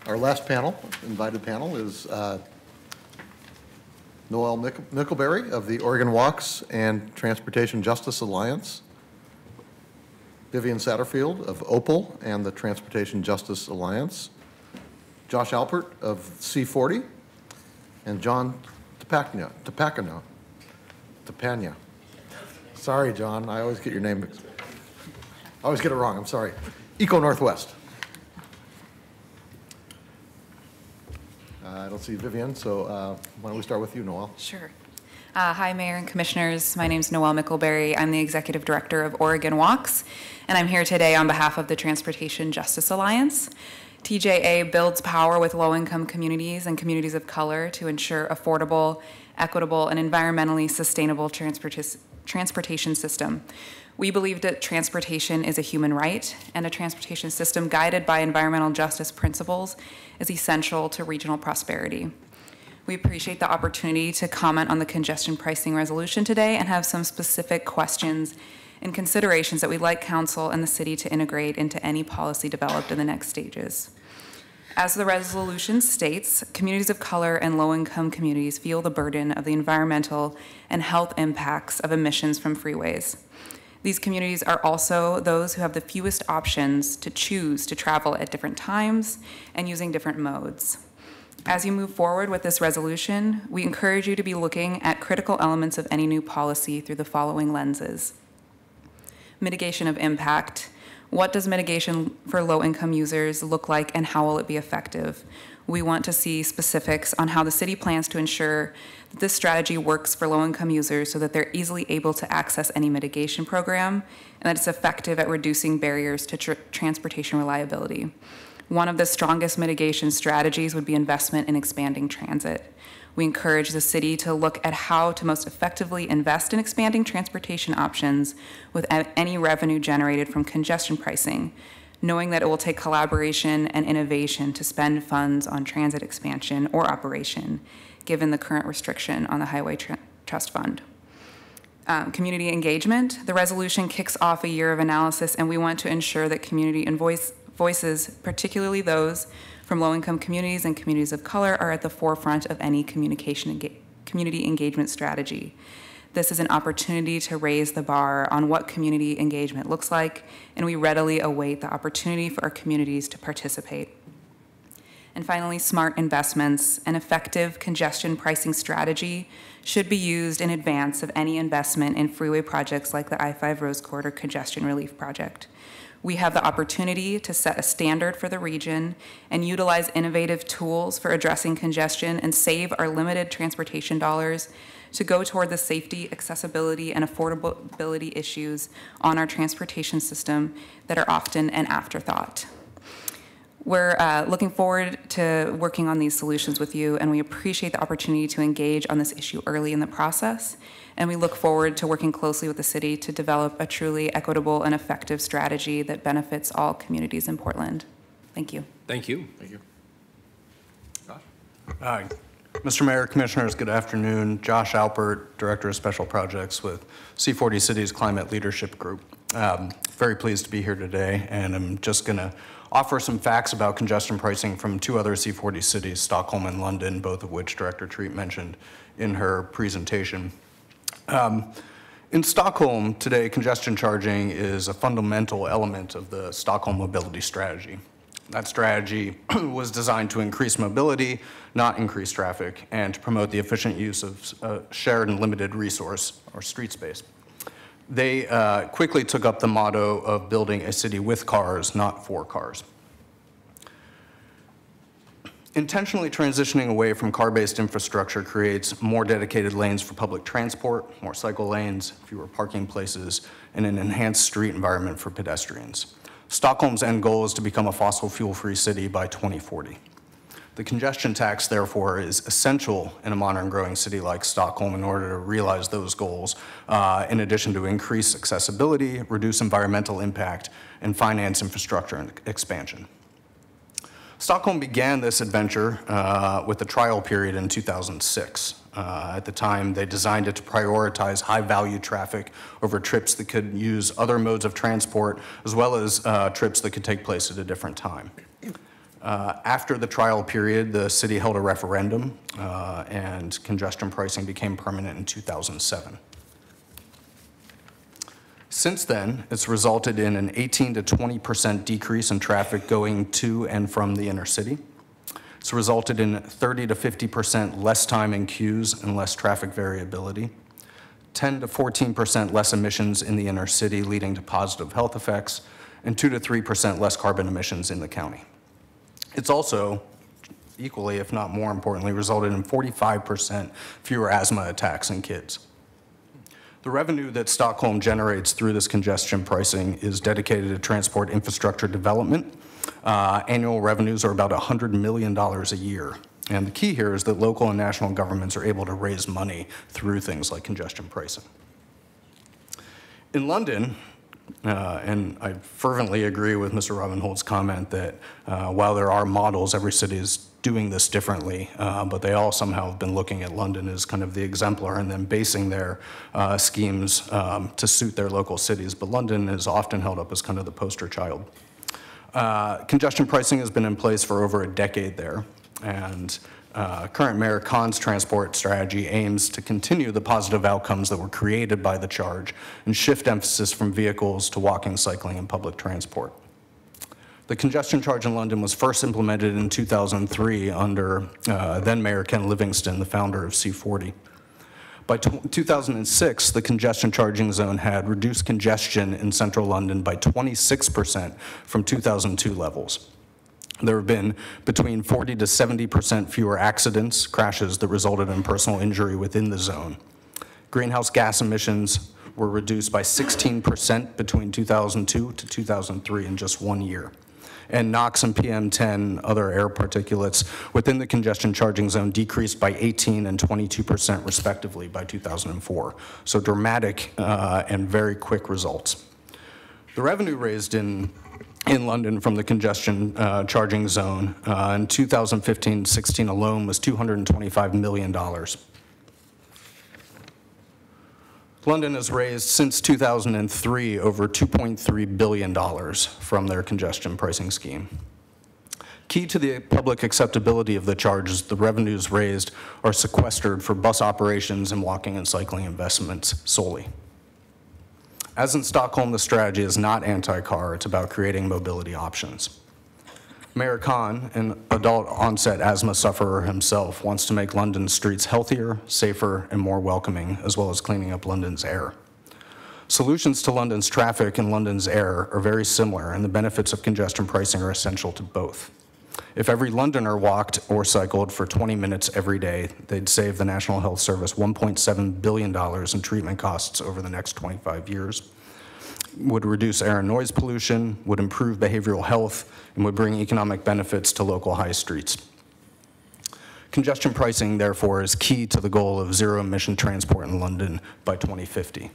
Our last panel, invited panel, is Noel Nickelberry of the Oregon Walks and Transportation Justice Alliance. Vivian Satterfield of Opal and the Transportation Justice Alliance, Josh Alpert of C40, and John Tapania. Sorry, John, I always get your name, I always get it wrong, I'm sorry. Eco Northwest. I don't see Vivian, so why don't we start with you, Noel? Sure. Hi, Mayor and Commissioners. My name is Noelle Mickelberry. I'm the Executive Director of Oregon Walks, and I'm here today on behalf of the Transportation Justice Alliance. TJA builds power with low-income communities and communities of color to ensure affordable, equitable, and environmentally sustainable transportation system. We believe that transportation is a human right, and a transportation system guided by environmental justice principles is essential to regional prosperity. We appreciate the opportunity to comment on the congestion pricing resolution today and have some specific questions and considerations that we'd like Council and the City to integrate into any policy developed in the next stages. As the resolution states, communities of color and low-income communities feel the burden of the environmental and health impacts of emissions from freeways. These communities are also those who have the fewest options to choose to travel at different times and using different modes. As you move forward with this resolution, we encourage you to be looking at critical elements of any new policy through the following lenses. Mitigation of impact. What does mitigation for low-income users look like and how will it be effective? We want to see specifics on how the city plans to ensure that this strategy works for low-income users so that they're easily able to access any mitigation program and that it's effective at reducing barriers to transportation reliability. One of the strongest mitigation strategies would be investment in expanding transit. We encourage the city to look at how to most effectively invest in expanding transportation options with any revenue generated from congestion pricing, knowing that it will take collaboration and innovation to spend funds on transit expansion or operation, given the current restriction on the Highway Trust Fund. Community engagement. The resolution kicks off a year of analysis, and we want to ensure that community and voices, particularly those from low-income communities and communities of color, are at the forefront of any community engagement strategy. This is an opportunity to raise the bar on what community engagement looks like, and we readily await the opportunity for our communities to participate. And finally, smart investments. An effective congestion pricing strategy should be used in advance of any investment in freeway projects like the I-5 Rose Corridor Congestion Relief Project. We have the opportunity to set a standard for the region and utilize innovative tools for addressing congestion and save our limited transportation dollars to go toward the safety, accessibility, and affordability issues on our transportation system that are often an afterthought. We're looking forward to working on these solutions with you, and we appreciate the opportunity to engage on this issue early in the process. And we look forward to working closely with the city to develop a truly equitable and effective strategy that benefits all communities in Portland. Thank you. Thank you. Thank you. Josh? Hi. Mr. Mayor, Commissioners, good afternoon. Josh Alpert, Director of Special Projects with C40 Cities Climate Leadership Group. Very pleased to be here today, and I'm just going to offer some facts about congestion pricing from two other C40 cities, Stockholm and London, both of which Director Treat mentioned in her presentation. In Stockholm today, congestion charging is a fundamental element of the Stockholm mobility strategy. That strategy was designed to increase mobility, not increase traffic, and to promote the efficient use of shared and limited resource, or street space. They quickly took up the motto of building a city with cars, not for cars. Intentionally transitioning away from car-based infrastructure creates more dedicated lanes for public transport, more cycle lanes, fewer parking places, and an enhanced street environment for pedestrians. Stockholm's end goal is to become a fossil fuel-free city by 2040. The congestion tax, therefore, is essential in a modern growing city like Stockholm in order to realize those goals, in addition to increase accessibility, reduce environmental impact, and finance infrastructure and expansion. Stockholm began this adventure with a trial period in 2006. At the time, they designed it to prioritize high-value traffic over trips that could use other modes of transport, as well as trips that could take place at a different time. After the trial period, the city held a referendum, and congestion pricing became permanent in 2007. Since then, it's resulted in an 18 to 20% decrease in traffic going to and from the inner city. It's resulted in 30 to 50% less time in queues and less traffic variability, 10 to 14% less emissions in the inner city, leading to positive health effects, and 2 to 3% less carbon emissions in the county. It's also, equally, if not more importantly, resulted in 45% fewer asthma attacks in kids. The revenue that Stockholm generates through this congestion pricing is dedicated to transport infrastructure development. Annual revenues are about $100 million a year. And the key here is that local and national governments are able to raise money through things like congestion pricing. In London, and I fervently agree with Mr. Robin Holt's comment that while there are models, every city is doing this differently, but they all somehow have been looking at London as kind of the exemplar and then basing their schemes to suit their local cities. But London is often held up as kind of the poster child. Congestion pricing has been in place for over a decade there, and current Mayor Khan's transport strategy aims to continue the positive outcomes that were created by the charge and shift emphasis from vehicles to walking, cycling, and public transport. The congestion charge in London was first implemented in 2003 under then Mayor Ken Livingstone, the founder of C40. By 2006, the congestion charging zone had reduced congestion in central London by 26% from 2002 levels. There have been between 40 to 70% fewer accidents, crashes that resulted in personal injury within the zone. Greenhouse gas emissions were reduced by 16% between 2002 to 2003 in just 1 year. And NOx and PM10, other air particulates within the congestion charging zone decreased by 18 and 22% respectively by 2004. So dramatic and very quick results. The revenue raised in London from the congestion charging zone in 2015-16 alone was $225 million. London has raised since 2003 over $2.3 billion from their congestion pricing scheme. Key to the public acceptability of the charge is the revenues raised are sequestered for bus operations and walking and cycling investments solely. As in Stockholm, the strategy is not anti-car, it's about creating mobility options. Mayor Khan, an adult onset asthma sufferer himself, wants to make London's streets healthier, safer, and more welcoming, as well as cleaning up London's air. Solutions to London's traffic and London's air are very similar, and the benefits of congestion pricing are essential to both. If every Londoner walked or cycled for 20 minutes every day, they'd save the National Health Service $1.7 billion in treatment costs over the next 25 years, would reduce air and noise pollution, would improve behavioral health, and would bring economic benefits to local high streets. Congestion pricing, therefore, is key to the goal of zero-emission transport in London by 2050.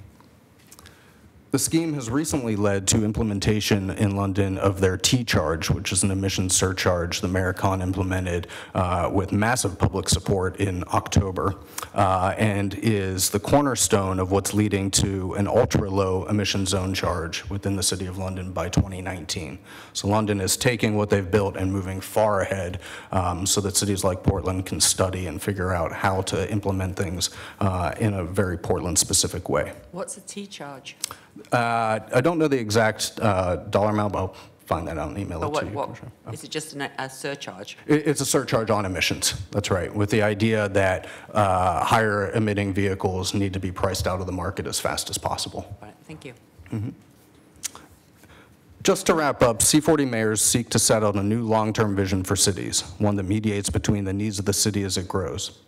The scheme has recently led to implementation in London of their T-charge, which is an emissions surcharge that Mayor Khan implemented with massive public support in October, and is the cornerstone of what's leading to an ultra-low emission zone charge within the City of London by 2019. So London is taking what they've built and moving far ahead so that cities like Portland can study and figure out how to implement things in a very Portland-specific way. What's a T-charge? I don't know the exact dollar amount, but I'll find that out and email it to you. Is it just a surcharge? It's a surcharge on emissions, that's right, with the idea that higher emitting vehicles need to be priced out of the market as fast as possible. Right, thank you. Mm-hmm. Just to wrap up, C40 mayors seek to set out a new long-term vision for cities, one that mediates between the needs of the city as it grows.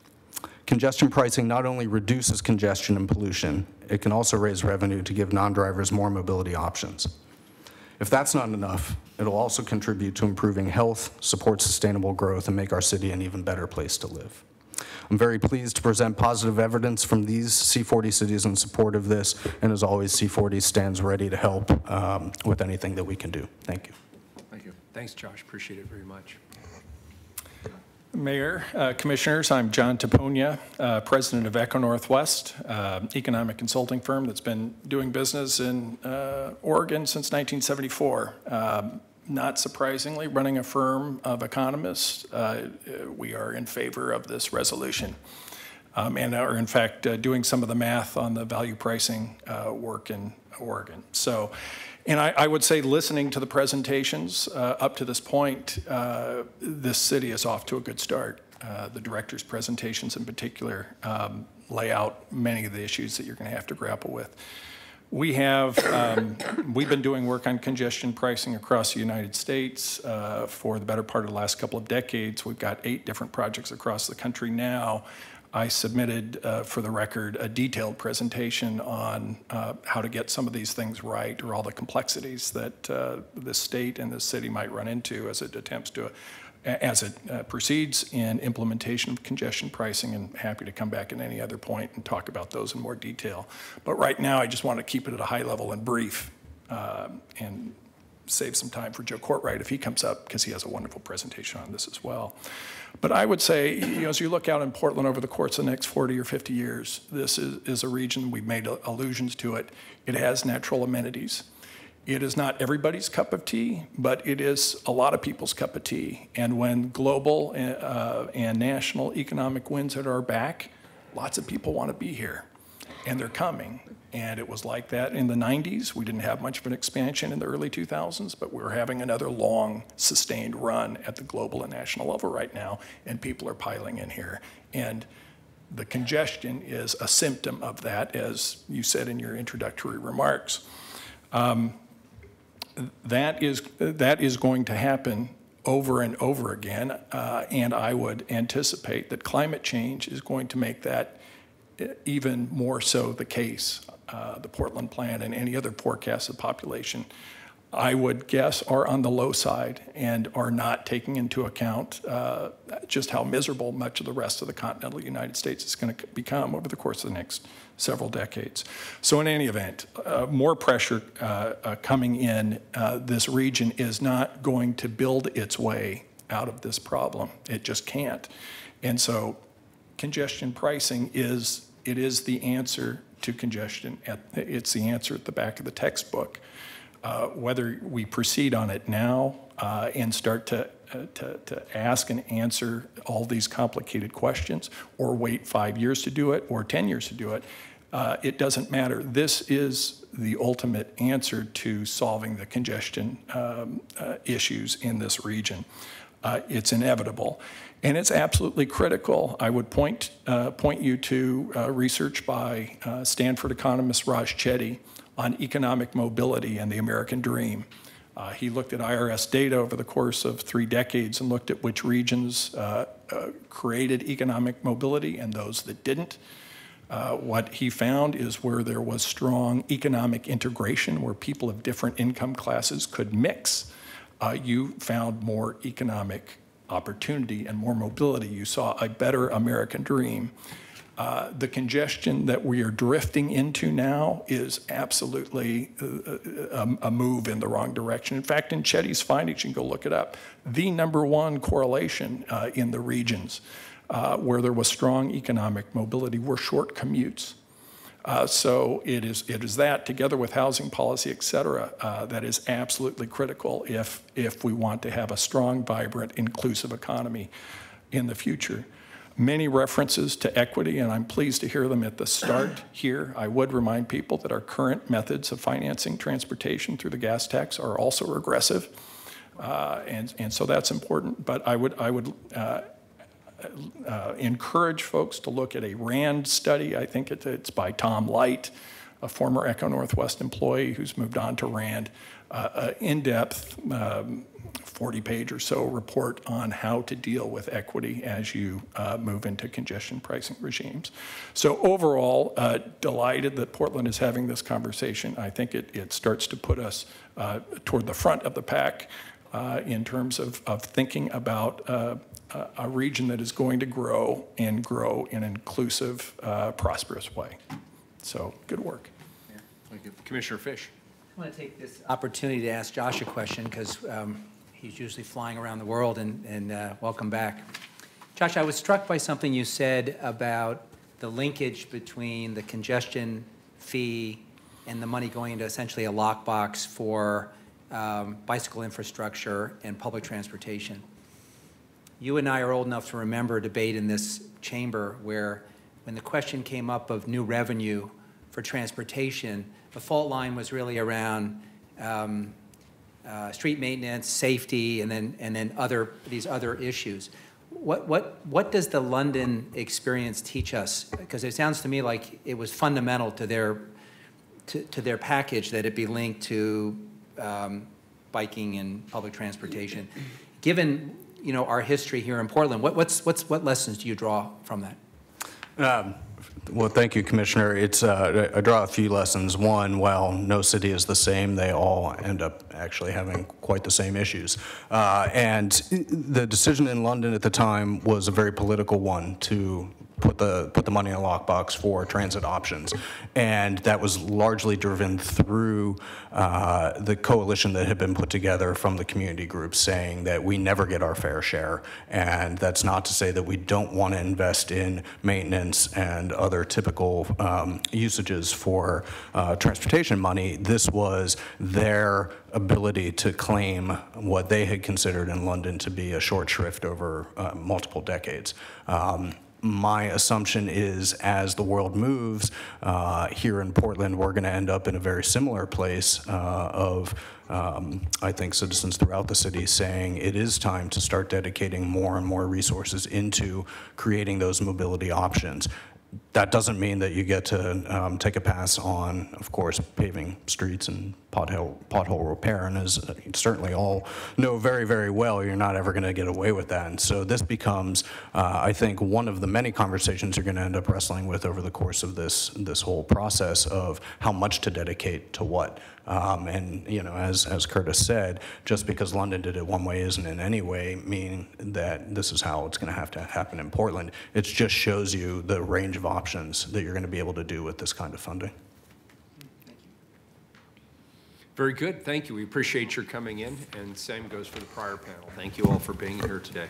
Congestion pricing not only reduces congestion and pollution, it can also raise revenue to give non-drivers more mobility options. If that's not enough, it'll also contribute to improving health, support sustainable growth, and make our city an even better place to live. I'm very pleased to present positive evidence from these C40 cities in support of this, and as always, C40 stands ready to help with anything that we can do. Thank you. Thank you. Thanks, Josh. Appreciate it very much. Mayor, Commissioners, I'm John Taponia, President of Echo Northwest, economic consulting firm that's been doing business in Oregon since 1974. Not surprisingly, running a firm of economists, we are in favor of this resolution. and are in fact doing some of the math on the value pricing work in Oregon. So, and I would say listening to the presentations up to this point, this city is off to a good start. The director's presentations in particular lay out many of the issues that you're going to have to grapple with. We've been doing work on congestion pricing across the United States for the better part of the last couple of decades. We've got 8 different projects across the country now. I submitted, for the record, a detailed presentation on how to get some of these things right, or all the complexities that the state and the city might run into as it attempts to, as it proceeds in implementation of congestion pricing, and happy to come back at any other point and talk about those in more detail. But right now, I just want to keep it at a high level and brief, and save some time for Joe Courtwright if he comes up, because he has a wonderful presentation on this as well. But I would say, as you look out in Portland over the course of the next 40 or 50 years, this is a region, we've made allusions to it, it has natural amenities. It is not everybody's cup of tea, but it is a lot of people's cup of tea. And when global and national economic winds at our back, lots of people want to be here, and they're coming. And it was like that in the 90s. We didn't have much of an expansion in the early 2000s, but we're having another long, sustained run at the global and national level right now, and people are piling in here. And the congestion is a symptom of that, as you said in your introductory remarks. That is going to happen over and over again, and I would anticipate that climate change is going to make that even more so the case. The Portland plan and any other forecasted population, I would guess, are on the low side and are not taking into account just how miserable much of the rest of the continental United States is going to become over the course of the next several decades. So in any event, more pressure coming in, this region is not going to build its way out of this problem. It just can't. And so congestion pricing is the answer to congestion. It's the answer at the back of the textbook. Whether we proceed on it now and start to ask and answer all these complicated questions, or wait 5 years to do it, or 10 years to do it, it doesn't matter. This is the ultimate answer to solving the congestion issues in this region. It's inevitable. And it's absolutely critical. I would point you to research by Stanford economist Raj Chetty on economic mobility and the American dream. He looked at IRS data over the course of 3 decades and looked at which regions created economic mobility and those that didn't. What he found is where there was strong economic integration, where people of different income classes could mix, you found more economic opportunity and more mobility. You saw a better American dream. The congestion that we are drifting into now is absolutely a move in the wrong direction. In fact, in Chetty's findings, you can go look it up, the #1 correlation in the regions where there was strong economic mobility were short commutes. So it is that, together with housing policy, et cetera, that is absolutely critical if we want to have a strong, vibrant, inclusive economy in the future. Many references to equity, and I'm pleased to hear them at the start here. I would remind people that our current methods of financing transportation through the gas tax are also regressive, and so that's important. But I would encourage folks to look at a RAND study. I think it's by Tom Light, a former Echo Northwest employee who's moved on to RAND, in-depth 40-page or so report on how to deal with equity as you move into congestion pricing regimes. So overall, delighted that Portland is having this conversation. I think it starts to put us toward the front of the pack in terms of thinking about a region that is going to grow in an inclusive, prosperous way. So good work. Yeah. Thank you. Commissioner Fish. I want to take this opportunity to ask Josh a question, because he's usually flying around the world, and welcome back. Josh, I was struck by something you said about the linkage between the congestion fee and the money going into essentially a lockbox for bicycle infrastructure and public transportation. You and I are old enough to remember a debate in this chamber where when the question came up of new revenue for transportation, the fault line was really around street maintenance, safety, and then these other issues. What does the London experience teach us? Because it sounds to me like it was fundamental to their package that it be linked to biking and public transportation. Given our history here in Portland, what lessons do you draw from that? Well, thank you, Commissioner. I draw a few lessons. One, while no city is the same, they all end up actually having quite the same issues. And the decision in London at the time was a very political one to put the money in a lockbox for transit options. And that was largely driven through the coalition that had been put together from the community groups saying that we never get our fair share. And that's not to say that we don't want to invest in maintenance and other typical usages for transportation money. This was their ability to claim what they had considered in London to be a short shrift over multiple decades. My assumption is as the world moves, here in Portland, we're going to end up in a very similar place of, I think, citizens throughout the city saying it is time to start dedicating more and more resources into creating those mobility options. That doesn't mean that you get to take a pass on, of course, paving streets and pothole repair, and as certainly all know very, very well, you're not ever going to get away with that. And so this becomes, I think, one of the many conversations you're going to end up wrestling with over the course of this whole process of how much to dedicate to what. And as Curtis said, just because London did it one way isn't in any way mean that this is how it's going to have to happen in Portland. It just shows you the range of options that you're going to be able to do with this kind of funding. Very good. Thank you. We appreciate your coming in, and same goes for the prior panel. Thank you all for being here today.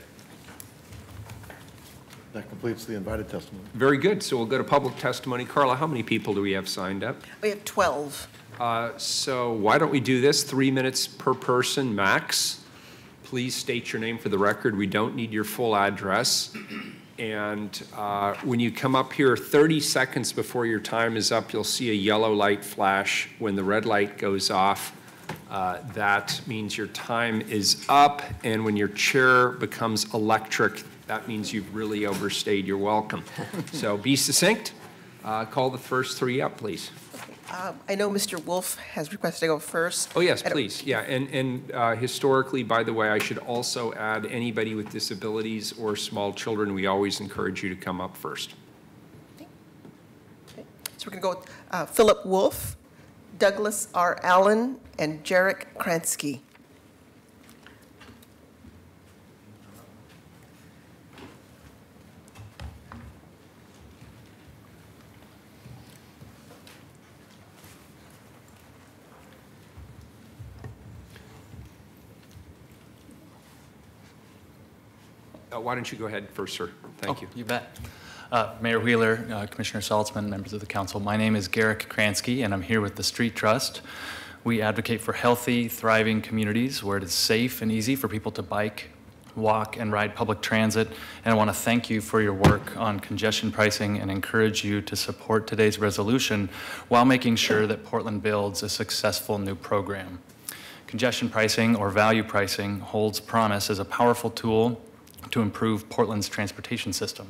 That completes the invited testimony. Very good. So we'll go to public testimony. Carla, how many people do we have signed up? We have 12. So why don't we do this? 3 minutes per person max. Please state your name for the record. We don't need your full address. And when you come up here, 30 seconds before your time is up, you'll see a yellow light flash. When the red light goes off, that means your time is up. And when your chair becomes electric, that means you've really overstayed your welcome. So be succinct. Call the first three up, please. I know Mr. Wolf has requested to go first. Oh, yes, please. Yeah, and historically, by the way, I should also add anybody with disabilities or small children, we always encourage you to come up first. Okay. So we're going to go with Philip Wolf, Douglas R. Allen, and Jarek Kransky. Why don't you go ahead first, sir? Thank you. You bet. Mayor Wheeler, Commissioner Saltzman, members of the council, my name is Garrick Kransky, and I'm here with the Street Trust. We advocate for healthy, thriving communities where it is safe and easy for people to bike, walk, and ride public transit. And I want to thank you for your work on congestion pricing and encourage you to support today's resolution while making sure that Portland builds a successful new program. Congestion pricing, or value pricing, holds promise as a powerful tool to improve Portland's transportation system.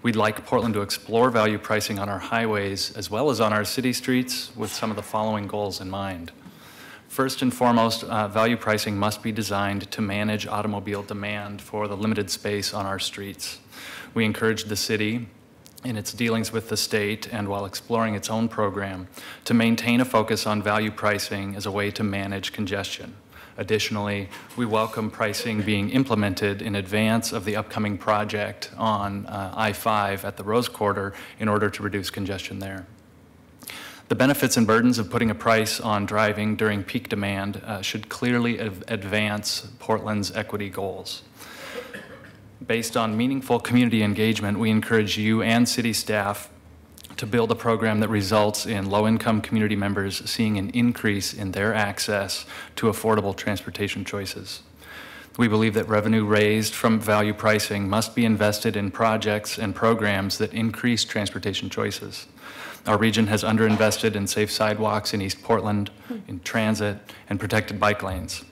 We'd like Portland to explore value pricing on our highways as well as on our city streets with some of the following goals in mind. First and foremost, value pricing must be designed to manage automobile demand for the limited space on our streets. We encourage the city in its dealings with the state and while exploring its own program to maintain a focus on value pricing as a way to manage congestion. Additionally, we welcome pricing being implemented in advance of the upcoming project on I-5 at the Rose Quarter in order to reduce congestion there. The benefits and burdens of putting a price on driving during peak demand should clearly advance Portland's equity goals. Based on meaningful community engagement, we encourage you and city staff to build a program that results in low-income community members seeing an increase in their access to affordable transportation choices. We believe that revenue raised from value pricing must be invested in projects and programs that increase transportation choices. Our region has underinvested in safe sidewalks in East Portland, in transit, and protected bike lanes.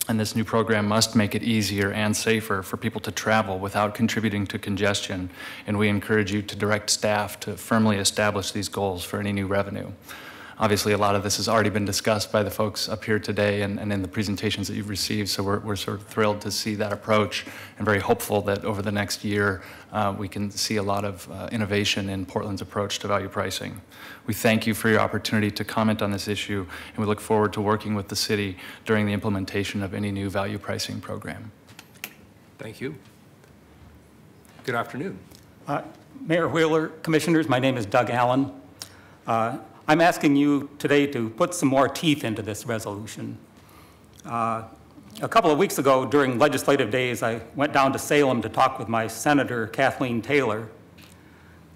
And this new program must make it easier and safer for people to travel without contributing to congestion. And we encourage you to direct staff to firmly establish these goals for any new revenue. Obviously, a lot of this has already been discussed by the folks up here today and in the presentations that you've received, so we're sort of thrilled to see that approach and very hopeful that over the next year we can see a lot of innovation in Portland's approach to value pricing. We thank you for your opportunity to comment on this issue, and we look forward to working with the city during the implementation of any new value pricing program. Thank you. Good afternoon. Mayor Wheeler, Commissioners, my name is Doug Allen. I'm asking you today to put some more teeth into this resolution. A couple of weeks ago during legislative days, I went down to Salem to talk with my Senator Kathleen Taylor.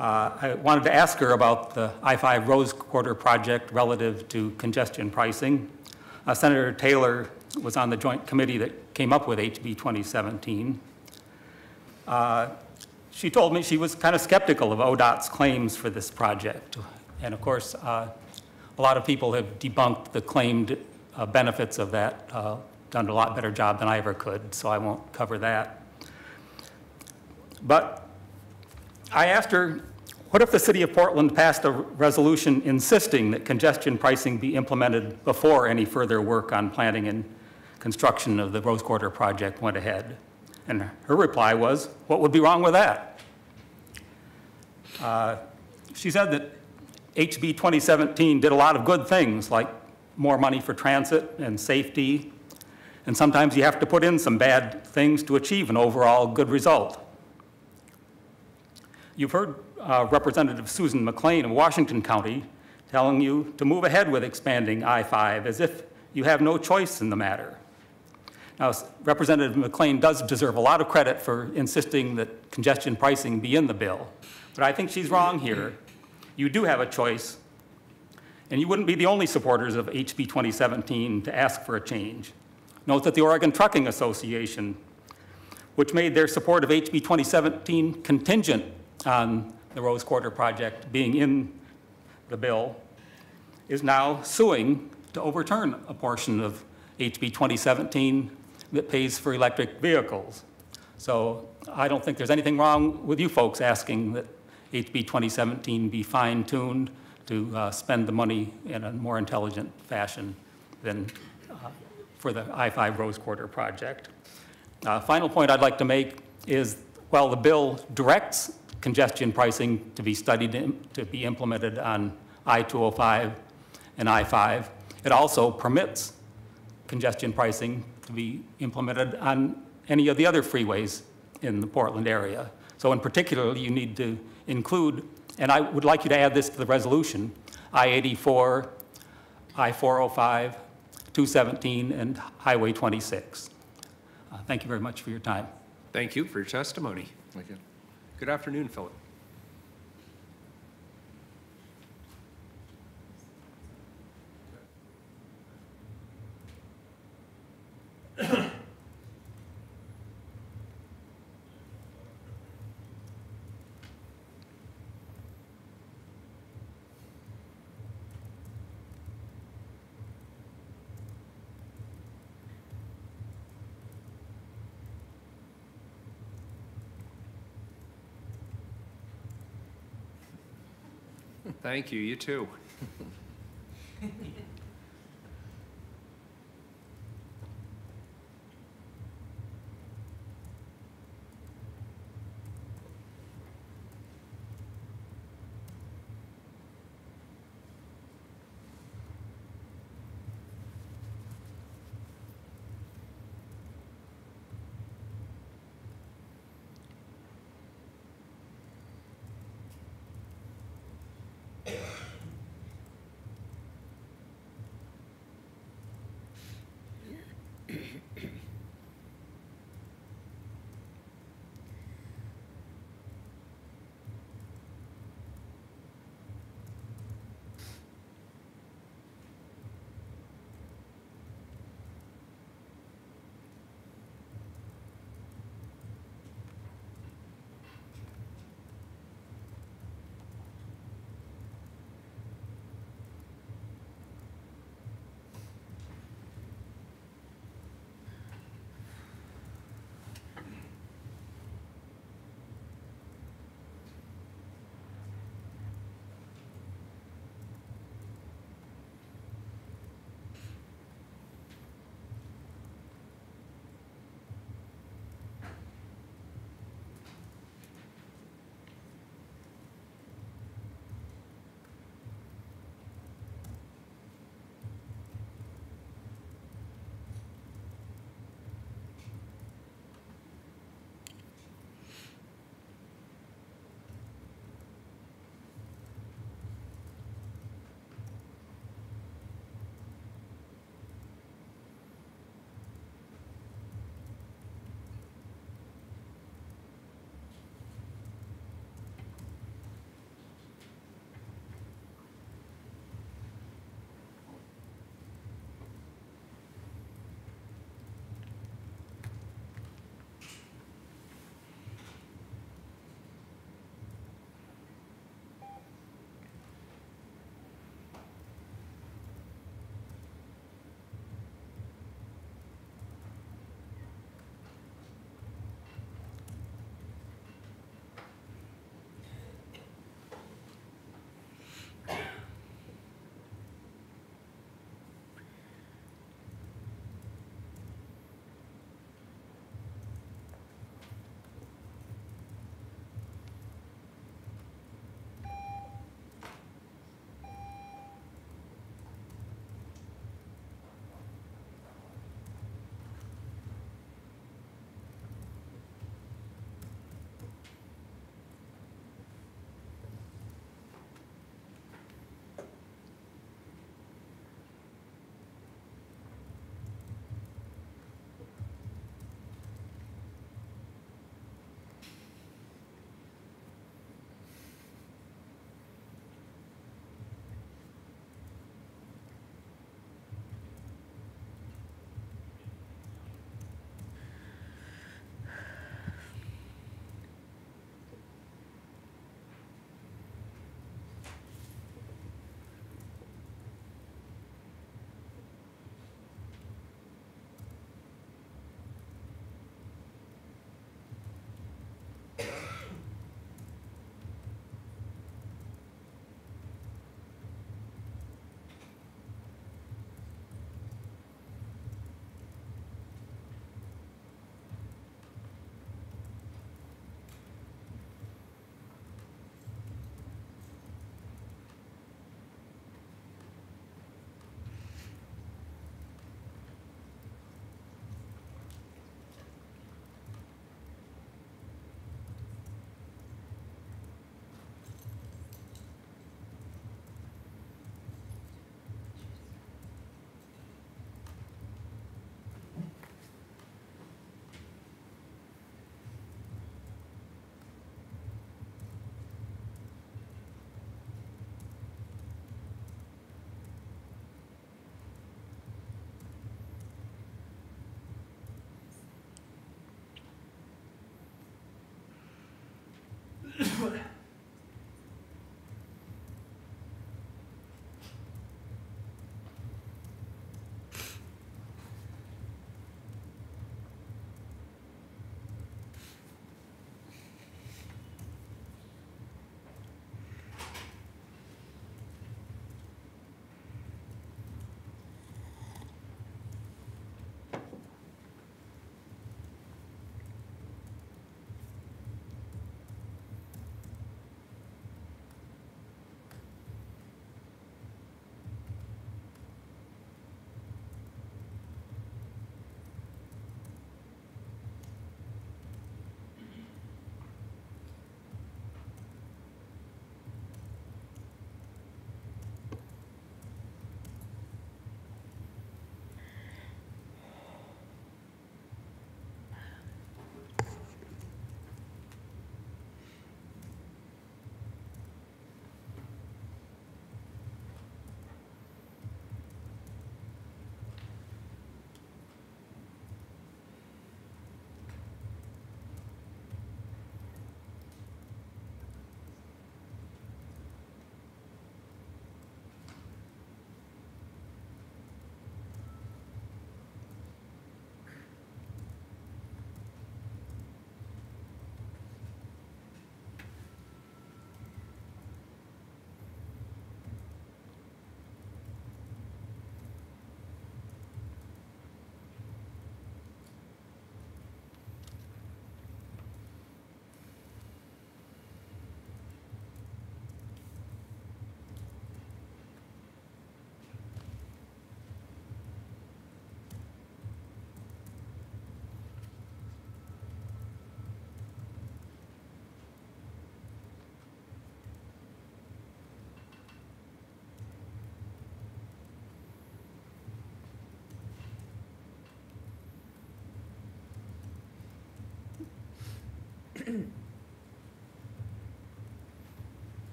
I wanted to ask her about the I-5 Rose Quarter project relative to congestion pricing. Senator Taylor was on the joint committee that came up with HB 2017. She told me she was kind of skeptical of ODOT's claims for this project. And of course, a lot of people have debunked the claimed benefits of that, done a lot better job than I ever could, so I won't cover that. But I asked her, what if the city of Portland passed a resolution insisting that congestion pricing be implemented before any further work on planning and construction of the Rose Quarter project went ahead? And her reply was, what would be wrong with that? She said that HB 2017 did a lot of good things, like more money for transit and safety, and sometimes you have to put in some bad things to achieve an overall good result. You've heard Representative Susan McLean of Washington County telling you to move ahead with expanding I-5 as if you have no choice in the matter. Now, Representative McLean does deserve a lot of credit for insisting that congestion pricing be in the bill, but I think she's wrong here. You do have a choice, and you wouldn't be the only supporters of HB 2017 to ask for a change. Note that the Oregon Trucking Association, which made their support of HB 2017 contingent on the Rose Quarter project being in the bill, is now suing to overturn a portion of HB 2017 that pays for electric vehicles. So I don't think there's anything wrong with you folks asking that HB 2017 be fine-tuned to spend the money in a more intelligent fashion than for the I-5 Rose Quarter project. Final point I'd like to make is, while the bill directs congestion pricing to be studied, to be implemented on I-205 and I-5, it also permits congestion pricing to be implemented on any of the other freeways in the Portland area. So in particular, you need to include, and I would like you to add this to the resolution, I-84, I-405, 217, and Highway 26. Thank you very much for your time. Thank you for your testimony. Thank you. Good afternoon, Philip. Thank you. You too.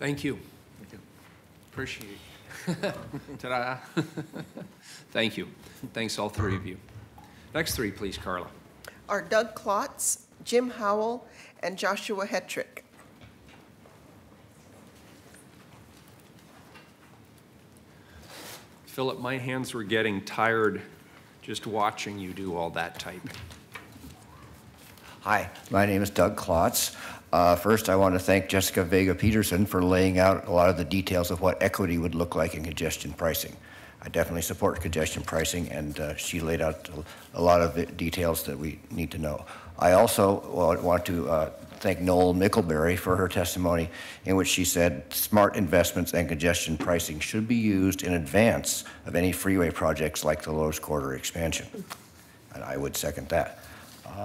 Thank you. Appreciate it. Ta-da. Thank you. Thanks, all three of you. Next three, please, Carla. Are Doug Klotz, Jim Howell, and Joshua Hetrick. Philip, my hands were getting tired just watching you do all that typing. Hi, my name is Doug Klotz. First, I want to thank Jessica Vega Peterson for laying out a lot of the details of what equity would look like in congestion pricing. I definitely support congestion pricing, and she laid out a lot of the details that we need to know. I also want to thank Noel Mickelberry for her testimony in which she said smart investments and congestion pricing should be used in advance of any freeway projects like the Lowe's Corridor expansion. And I would second that.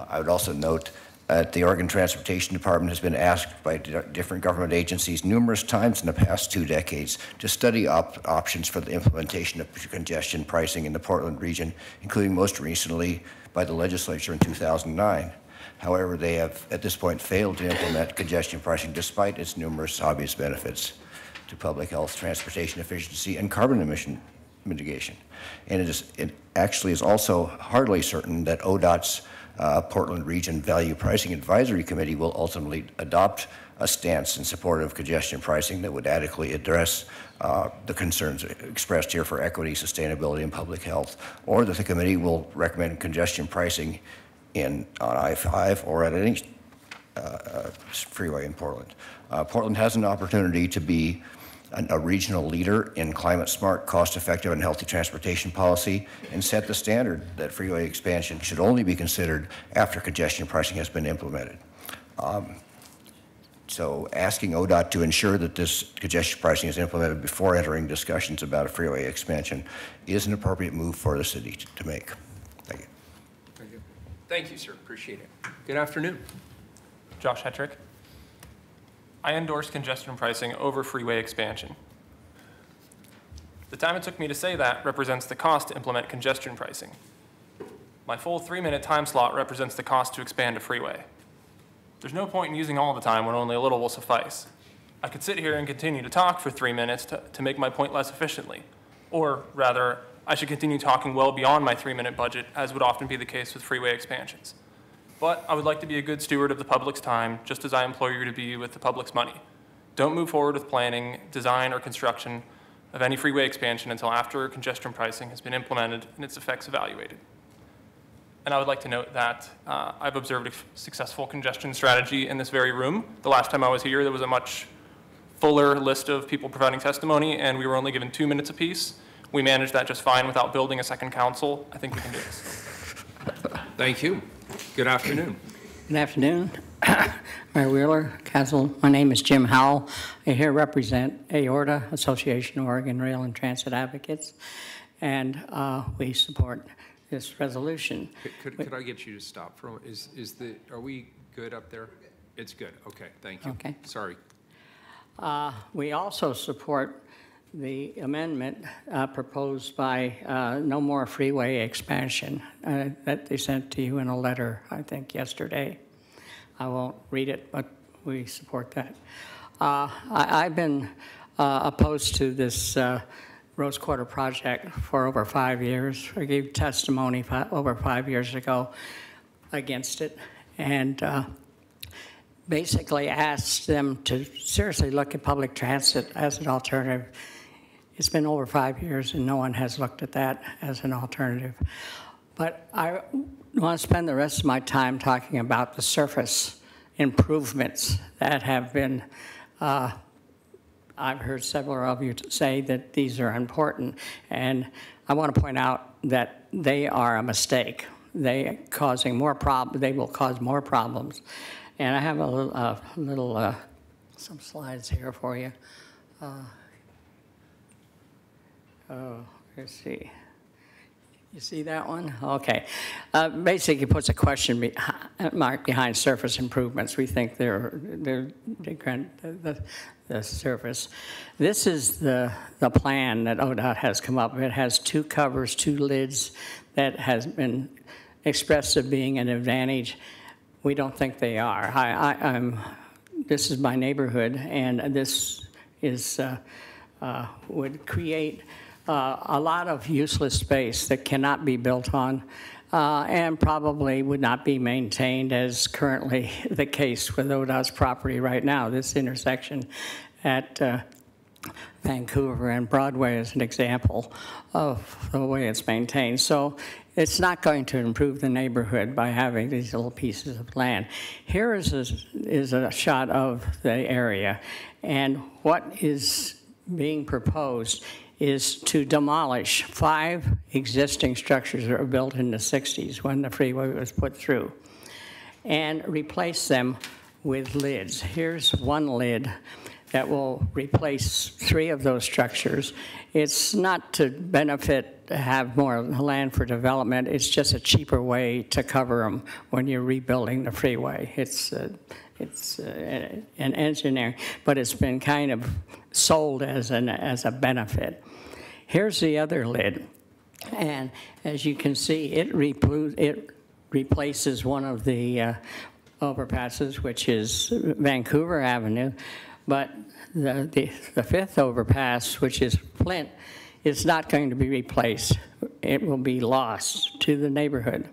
I would also note that the Oregon Transportation Department has been asked by different government agencies numerous times in the past 2 decades to study options for the implementation of congestion pricing in the Portland region, including most recently by the legislature in 2009. However, they have at this point failed to implement congestion pricing despite its numerous obvious benefits to public health, transportation efficiency, and carbon emission mitigation. And it actually is also hardly certain that ODOT's Portland Region Value Pricing Advisory Committee will ultimately adopt a stance in support of congestion pricing that would adequately address the concerns expressed here for equity, sustainability, and public health, or that the committee will recommend congestion pricing on I-5 or at any freeway in Portland. Portland has an opportunity to be a regional leader in climate-smart, cost-effective, and healthy transportation policy and set the standard that freeway expansion should only be considered after congestion pricing has been implemented. So asking ODOT to ensure that this congestion pricing is implemented before entering discussions about a freeway expansion is an appropriate move for the city to make. Thank you. Thank you. Thank you, sir. Appreciate it. Good afternoon. Josh Hetrick. I endorse congestion pricing over freeway expansion. The time it took me to say that represents the cost to implement congestion pricing. My full 3-minute time slot represents the cost to expand a freeway. There's no point in using all the time when only a little will suffice. I could sit here and continue to talk for 3 minutes to make my point less efficiently. Or rather, I should continue talking well beyond my 3-minute budget, as would often be the case with freeway expansions. But I would like to be a good steward of the public's time, just as I implore you to be with the public's money. Don't move forward with planning, design, or construction of any freeway expansion until after congestion pricing has been implemented and its effects evaluated. And I would like to note that I've observed a successful congestion strategy in this very room. The last time I was here, there was a much fuller list of people providing testimony, and we were only given 2 minutes apiece. We managed that just fine without building a second council. I think we can do this. Thank you. Good afternoon. Good afternoon. Mayor Wheeler, Council, my name is Jim Howell. I here represent AORTA, Association of Oregon Rail and Transit Advocates, and we support this resolution. Could I get you to stop for a moment? Are we good up there? It's good. Okay, thank you. Okay. Sorry. We also support the amendment proposed by No More Freeway Expansion that they sent to you in a letter, I think, yesterday. I won't read it, but we support that. I've been opposed to this Rose Quarter project for over 5 years. I gave testimony over 5 years ago against it, and basically asked them to seriously look at public transit as an alternative. It's been over 5 years, and no one has looked at that as an alternative. But I want to spend the rest of my time talking about the surface improvements that have been I've heard several of you say that these are important, and I want to point out that they are a mistake. They will cause more problems. And I have a little some slides here for you. Let's see. You see that one? Okay. Basically, it puts a question mark behind surface improvements. We think they're the surface. This is the plan that ODOT has come up with. It has 2 covers, 2 lids that has been expressed as being an advantage. We don't think they are. This is my neighborhood, and this is would create a lot of useless space that cannot be built on and probably would not be maintained as currently the case with ODOT's property right now. This intersection at Vancouver and Broadway is an example of the way it's maintained. So it's not going to improve the neighborhood by having these little pieces of land. Here is a shot of the area, and what is being proposed is to demolish 5 existing structures that were built in the 60s when the freeway was put through and replace them with lids. Here's one lid that will replace 3 of those structures. It's not to have more land for development. It's just a cheaper way to cover them when you're rebuilding the freeway. It's an engineering, but it's been kind of sold as a benefit. Here's the other lid, and as you can see, it replaces one of the overpasses, which is Vancouver Avenue, but the 5th overpass, which is Flint, is not going to be replaced. It will be lost to the neighborhood.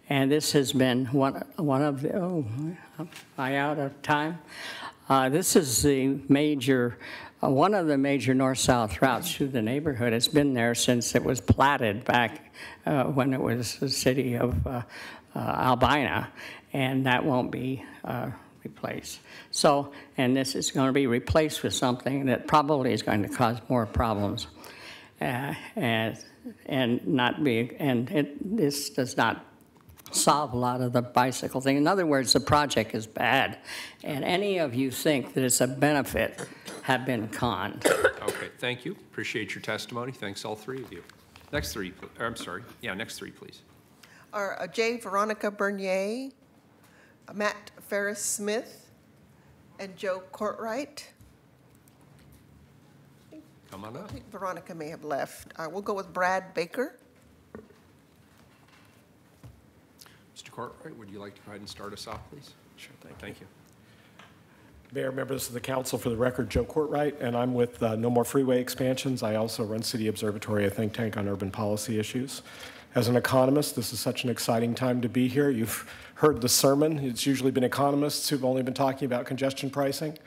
And this has been one of the, am I out of time? This is the major, one of the major north-south routes through the neighborhood. It's been there since it was platted back when it was the city of Albina, and that won't be replaced. So, and this is going to be replaced with something that probably is going to cause more problems, this does not solve a lot of the bicycle thing. In other words, the project is bad, and any of you think that it's a benefit have been conned. Okay, thank you. Appreciate your testimony. Thanks, all three of you. Next three, next three, please. Are J. Veronica Bernier, Matt Ferris Smith, and Joe Courtwright. Come on up. I think Veronica may have left. We'll go with Brad Baker. Mr. Courtwright, would you like to go ahead and start us off, please? Sure, Thank you. Mayor, members of the council, for the record, Joe Courtwright, and I'm with No More Freeway Expansions. I also run City Observatory, a think tank on urban policy issues. As an economist, this is such an exciting time to be here. You've heard the sermon. It's usually been economists who've only been talking about congestion pricing.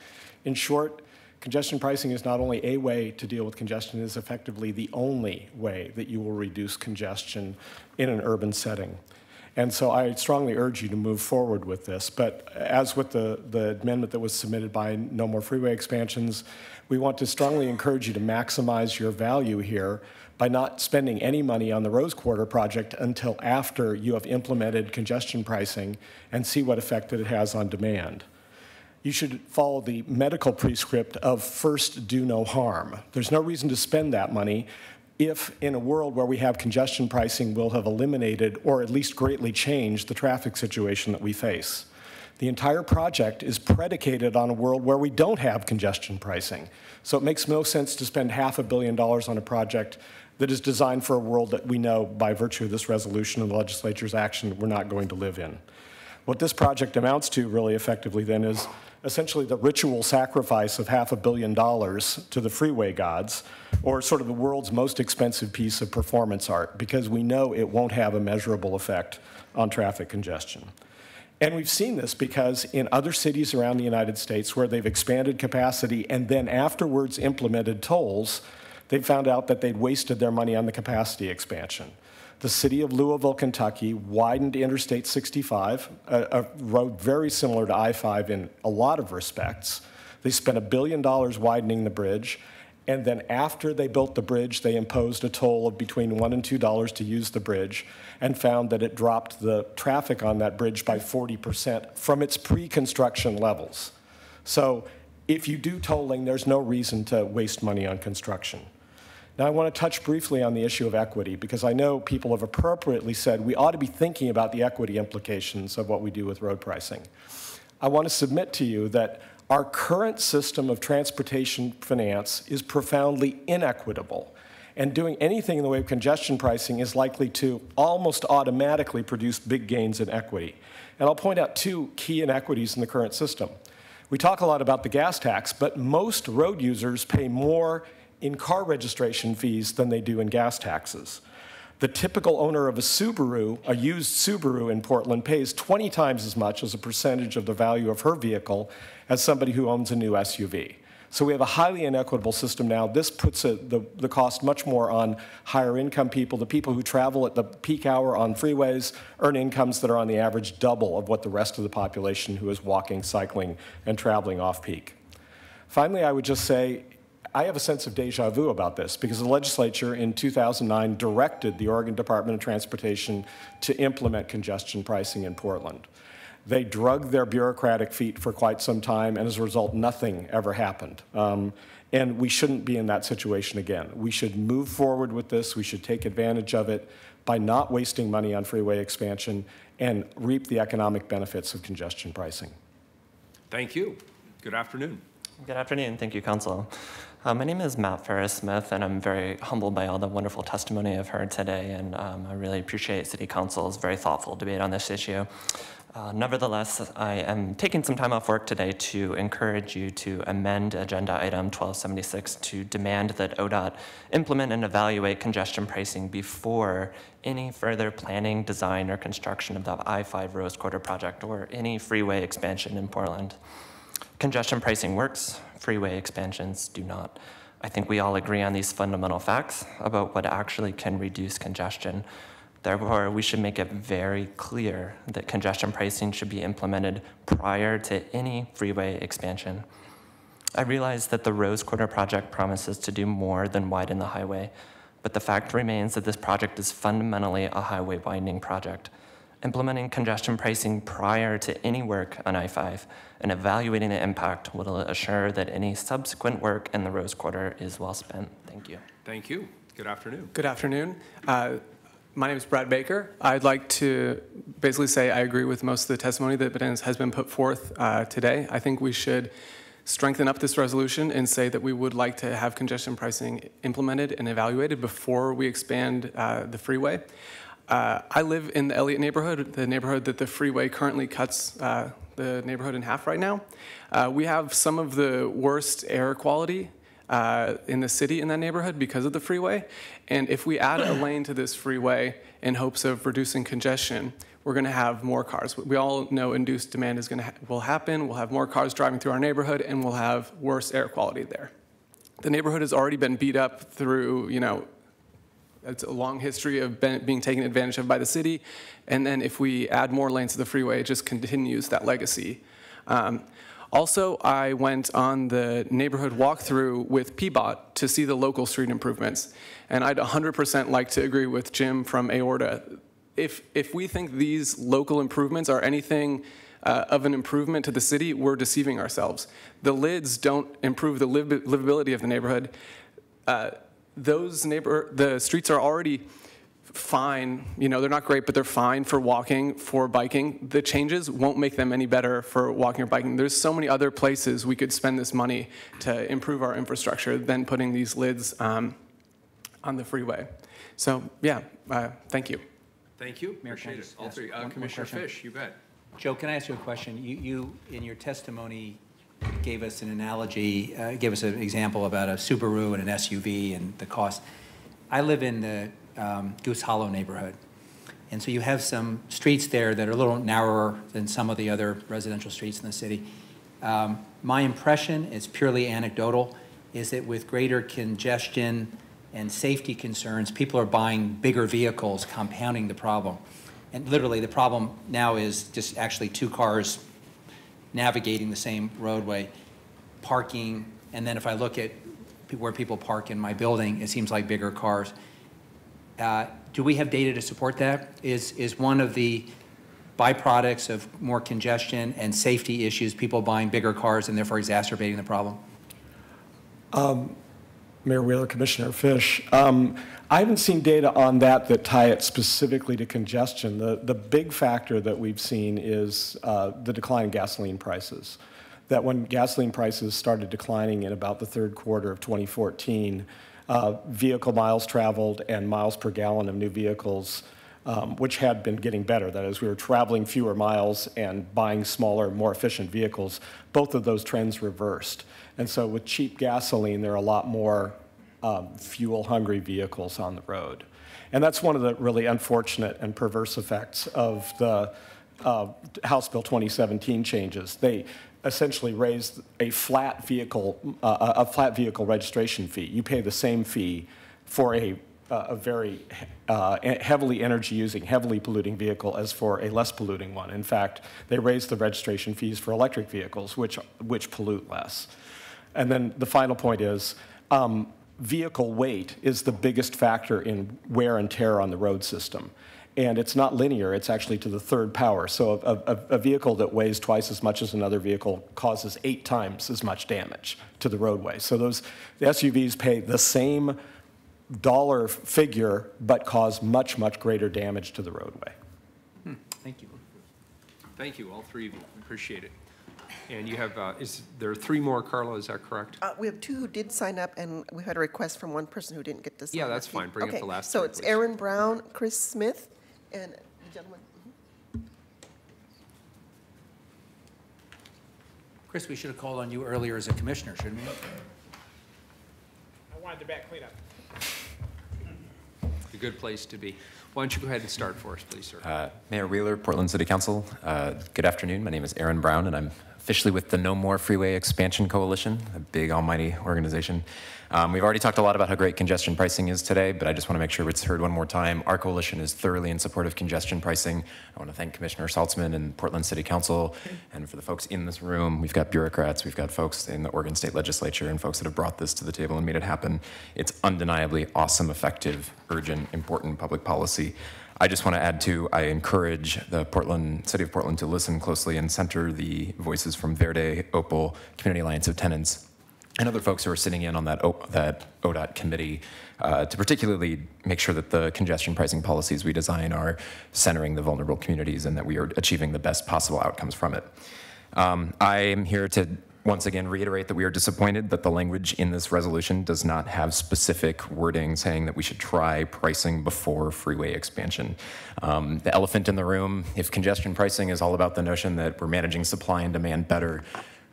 In short, congestion pricing is not only a way to deal with congestion, it is effectively the only way that you will reduce congestion in an urban setting. And so I strongly urge you to move forward with this. But as with the amendment that was submitted by No More Freeway Expansions, we want to strongly encourage you to maximize your value here by not spending any money on the Rose Quarter project until after you have implemented congestion pricing and see what effect it has on demand. You should follow the medical prescript of first do no harm. There's no reason to spend that money if in a world where we have congestion pricing will have eliminated or at least greatly changed the traffic situation that we face. The entire project is predicated on a world where we don't have congestion pricing. So it makes no sense to spend $500 million on a project that is designed for a world that we know by virtue of this resolution and the legislature's action we're not going to live in. What this project amounts to really effectively then is essentially the ritual sacrifice of $500 million to the freeway gods, or sort of the world's most expensive piece of performance art, because we know it won't have a measurable effect on traffic congestion. And we've seen this because in other cities around the United States where they've expanded capacity and then afterwards implemented tolls, they found out that they'd wasted their money on the capacity expansion. The city of Louisville, Kentucky widened Interstate 65, a road very similar to I-5 in a lot of respects. They spent $1 billion widening the bridge, and then after they built the bridge, they imposed a toll of between $1 and $2 to use the bridge, and found that it dropped the traffic on that bridge by 40% from its pre-construction levels. So if you do tolling, there's no reason to waste money on construction. Now, I want to touch briefly on the issue of equity, because I know people have appropriately said we ought to be thinking about the equity implications of what we do with road pricing. I want to submit to you that our current system of transportation finance is profoundly inequitable, and doing anything in the way of congestion pricing is likely to almost automatically produce big gains in equity. And I'll point out two key inequities in the current system. We talk a lot about the gas tax, but most road users pay more in car registration fees than they do in gas taxes. The typical owner of a Subaru, a used Subaru in Portland, pays 20 times as much as a percentage of the value of her vehicle as somebody who owns a new SUV. So we have a highly inequitable system now. This puts the cost much more on higher income people. The people who travel at the peak hour on freeways earn incomes that are on the average double of what the rest of the population who is walking, cycling, and traveling off-peak. Finally, I would just say, I have a sense of deja vu about this because the legislature in 2009 directed the Oregon Department of Transportation to implement congestion pricing in Portland. They drug their bureaucratic feet for quite some time, and as a result, nothing ever happened. And we shouldn't be in that situation again. We should move forward with this. We should take advantage of it by not wasting money on freeway expansion and reap the economic benefits of congestion pricing. Thank you. Good afternoon. Good afternoon. Thank you, Council. My name is Matt Ferris Smith, and I'm very humbled by all the wonderful testimony I've heard today, and I really appreciate City Council's very thoughtful debate on this issue. Nevertheless, I am taking some time off work today to encourage you to amend Agenda Item 1276 to demand that ODOT implement and evaluate congestion pricing before any further planning, design, or construction of the I-5 Rose Quarter project or any freeway expansion in Portland. Congestion pricing works, freeway expansions do not. I think we all agree on these fundamental facts about what actually can reduce congestion. Therefore, we should make it very clear that congestion pricing should be implemented prior to any freeway expansion. I realize that the Rose Quarter project promises to do more than widen the highway, but the fact remains that this project is fundamentally a highway widening project. Implementing congestion pricing prior to any work on I-5 and evaluating the impact will assure that any subsequent work in the Rose Quarter is well spent. Thank you. Thank you. Good afternoon. Good afternoon. My name is Brad Baker. I'd like to basically say I agree with most of the testimony that has been put forth today. I think we should strengthen up this resolution and say that we would like to have congestion pricing implemented and evaluated before we expand the freeway. I live in the Elliott neighborhood, the neighborhood that the freeway currently cuts the neighborhood in half right now. We have some of the worst air quality in the city in that neighborhood because of the freeway. And if we add a lane to this freeway in hopes of reducing congestion, we're going to have more cars. We all know induced demand is will happen. We'll have more cars driving through our neighborhood, and we'll have worse air quality there. The neighborhood has already been beat up through, it's a long history of being taken advantage of by the city. And then if we add more lanes to the freeway, it just continues that legacy. Also, I went on the neighborhood walkthrough with PBOT to see the local street improvements. And I'd 100% like to agree with Jim from Aorta. If we think these local improvements are anything of an improvement to the city, we're deceiving ourselves. The lids don't improve the livability of the neighborhood. The streets are already fine. They're not great, but they're fine for walking, for biking. The changes won't make them any better for walking or biking. There's so many other places we could spend this money to improve our infrastructure than putting these lids on the freeway. So, yeah, thank you. Thank you. Mayor, Appreciate can I it. just All ask three. one Commissioner question? Fish, you bet. Joe, can I ask you a question? You in your testimony, gave us an analogy, gave us an example about a Subaru and an SUV and the cost. I live in the Goose Hollow neighborhood. And so you have some streets there that are a little narrower than some of the other residential streets in the city. My impression, it's purely anecdotal, is that with greater congestion and safety concerns, people are buying bigger vehicles, compounding the problem. And literally the problem now is just actually two cars navigating the same roadway, parking, and then if I look at where people park in my building, it seems like bigger cars. Do we have data to support that? Is one of the byproducts of more congestion and safety issues people buying bigger cars and therefore exacerbating the problem? Mayor Wheeler, Commissioner Fish, I haven't seen data on that tie it specifically to congestion. The big factor that we've seen is the decline in gasoline prices. That when gasoline prices started declining in about the third quarter of 2014, vehicle miles traveled and miles per gallon of new vehicles, which had been getting better. That is, we were traveling fewer miles and buying smaller, more efficient vehicles. Both of those trends reversed. And so with cheap gasoline, there are a lot more fuel-hungry vehicles on the road. And that's one of the really unfortunate and perverse effects of the House Bill 2017 changes. They essentially raised a flat vehicle registration fee. You pay the same fee for a very heavily energy-using, heavily polluting vehicle as for a less polluting one. In fact, they raised the registration fees for electric vehicles, which pollute less. And then the final point is, vehicle weight is the biggest factor in wear and tear on the road system. And it's not linear, it's actually to the third power. So a vehicle that weighs twice as much as another vehicle causes 8 times as much damage to the roadway. So the SUVs pay the same dollar figure, but cause much, much greater damage to the roadway. Thank you. Thank you, all three of you. Appreciate it. And you have, there are 3 more, Carla, is that correct? We have 2 who did sign up, and we had a request from one person who didn't get to sign up. Yeah, that's fine. Bring up the last so 3, it's please. Aaron Brown, Chris Smith, and the gentleman. Chris, we should have called on you earlier as a commissioner, shouldn't we? I wanted the back cleanup. A good place to be. Why don't you go ahead and start for us, please, sir. Mayor Wheeler, Portland City Council. Good afternoon. My name is Aaron Brown, and I'm officially with the No More Freeway Expansion Coalition, a big almighty organization. We've already talked a lot about how great congestion pricing is today, but I just want to make sure it's heard one more time. Our coalition is thoroughly in support of congestion pricing. I want to thank Commissioner Saltzman and Portland City Council, and for the folks in this room, we've got bureaucrats, we've got folks in the Oregon State Legislature, and folks that have brought this to the table and made it happen. It's undeniably awesome, effective, urgent, important public policy. I just want to add to, I encourage the City of Portland to listen closely and center the voices from Verde, Opal, Community Alliance of Tenants, and other folks who are sitting in on that ODOT committee to particularly make sure that the congestion pricing policies we design are centering the vulnerable communities and that we are achieving the best possible outcomes from it. I am here to once again reiterate that we are disappointed that the language in this resolution does not have specific wording saying that we should try pricing before freeway expansion. The elephant in the room, if congestion pricing is all about the notion that we're managing supply and demand better,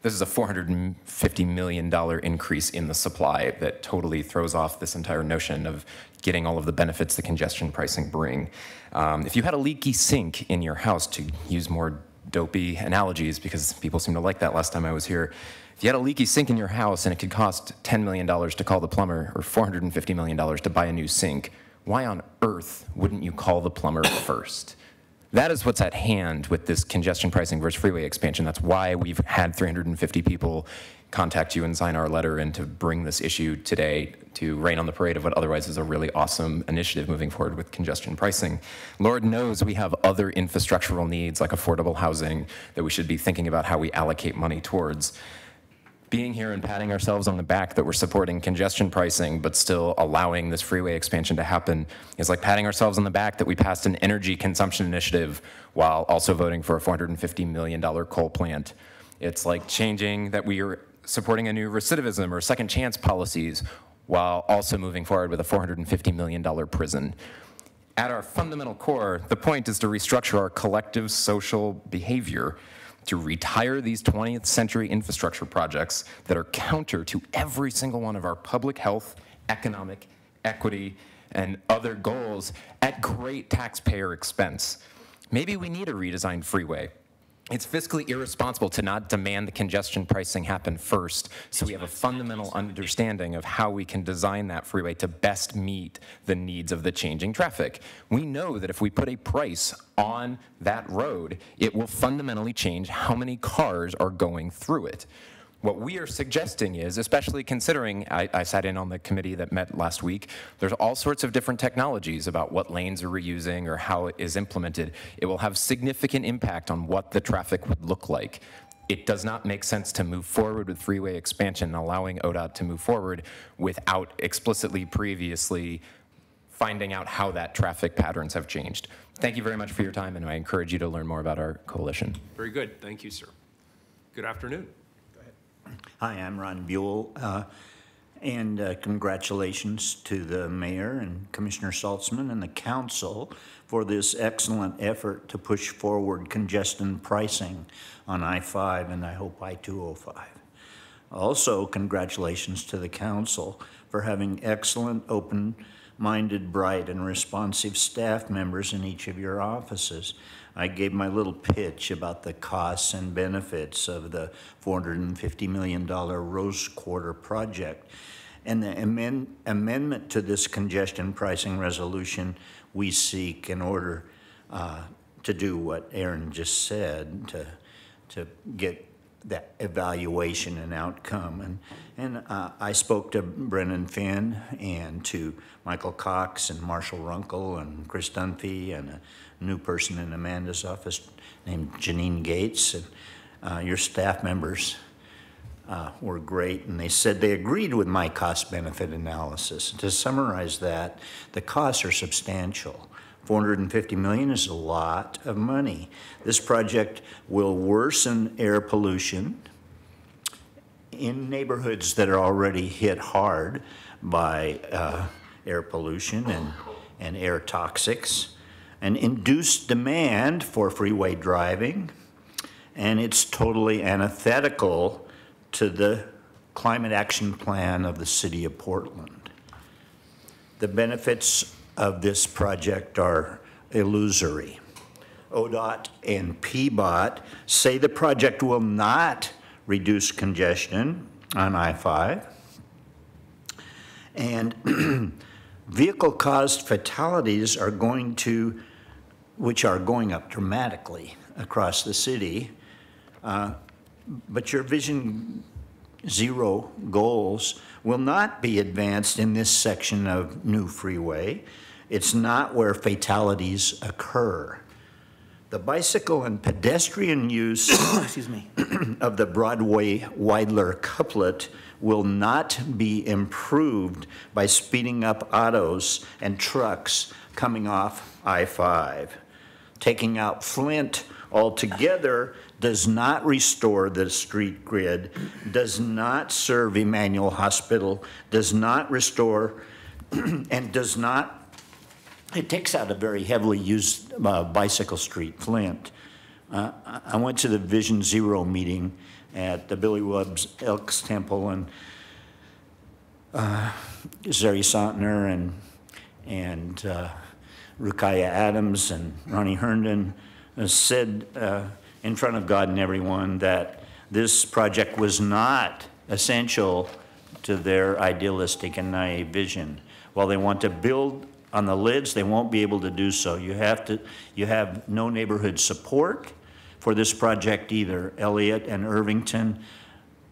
this is a $450 million increase in the supply that totally throws off this entire notion of getting all of the benefits that congestion pricing bring. If you had a leaky sink in your house, to use more dopey analogies, because people seem to like that last time I was here, if you had a leaky sink in your house and it could cost $10 million to call the plumber or $450 million to buy a new sink, why on earth wouldn't you call the plumber first? That is what's at hand with this congestion pricing versus freeway expansion. That's why we've had 350 people contact you and sign our letter and to bring this issue today to rain on the parade of what otherwise is a really awesome initiative moving forward with congestion pricing. Lord knows we have other infrastructural needs like affordable housing that we should be thinking about how we allocate money towards. Being here and patting ourselves on the back that we're supporting congestion pricing but still allowing this freeway expansion to happen is like patting ourselves on the back that we passed an energy consumption initiative while also voting for a $450 million coal plant. It's like changing that we are supporting a new recidivism or second chance policies while also moving forward with a $450 million prison. At our fundamental core, the point is to restructure our collective social behavior to retire these 20th century infrastructure projects that are counter to every single one of our public health, economic, equity, and other goals at great taxpayer expense. Maybe we need a redesigned freeway. It's fiscally irresponsible to not demand the congestion pricing happen first, so we have a fundamental understanding of how we can design that freeway to best meet the needs of the changing traffic. We know that if we put a price on that road, it will fundamentally change how many cars are going through it. What we are suggesting is, especially considering, I sat in on the committee that met last week, there's all sorts of different technologies about what lanes are we using or how it is implemented. It will have significant impact on what the traffic would look like. It does not make sense to move forward with freeway expansion and allowing ODOT to move forward without explicitly previously finding out how that traffic patterns have changed. Thank you very much for your time, and I encourage you to learn more about our coalition. Very good. Thank you, sir. Good afternoon. Hi, I'm Ron Buell, and congratulations to the mayor and Commissioner Saltzman and the council for this excellent effort to push forward congestion pricing on I-5 and I hope I-205. Also, congratulations to the council for having excellent, open-minded, bright, and responsive staff members in each of your offices. I gave my little pitch about the costs and benefits of the $450 million Rose Quarter project. And the amendment to this congestion pricing resolution we seek in order to do what Aaron just said, to get that evaluation and outcome. And I spoke to Brennan Finn and to Michael Cox and Marshall Runkle and Chris Dunphy and a new person in Amanda's office named Janine Gates. And your staff members were great, and they said they agreed with my cost-benefit analysis. To summarize that, the costs are substantial. $450 million is a lot of money. This project will worsen air pollution in neighborhoods that are already hit hard by air pollution and air toxics, and induce demand for freeway driving, and it's totally antithetical to the climate action plan of the city of Portland. The benefits of this project are illusory. ODOT and PBOT say the project will not reduce congestion on I-5, and vehicle-caused fatalities are which are going up dramatically across the city, but your Vision Zero goals will not be advanced in this section of new freeway. It's not where fatalities occur. The bicycle and pedestrian use excuse me, of the Broadway-Weidler couplet will not be improved by speeding up autos and trucks coming off I-5. Taking out Flint altogether does not restore the street grid, does not serve Emmanuel Hospital, does not restore, and does not, it takes out a very heavily used bicycle street, Flint. I went to the Vision Zero meeting at the Billy Webb's Elks Temple, and Zeri Sontner and Rukiah Adams and Ronnie Herndon said in front of God and everyone that this project was not essential to their idealistic and naive vision. While they want to build on the lids, they won't be able to do so. You have no neighborhood support for this project either. Elliott and Irvington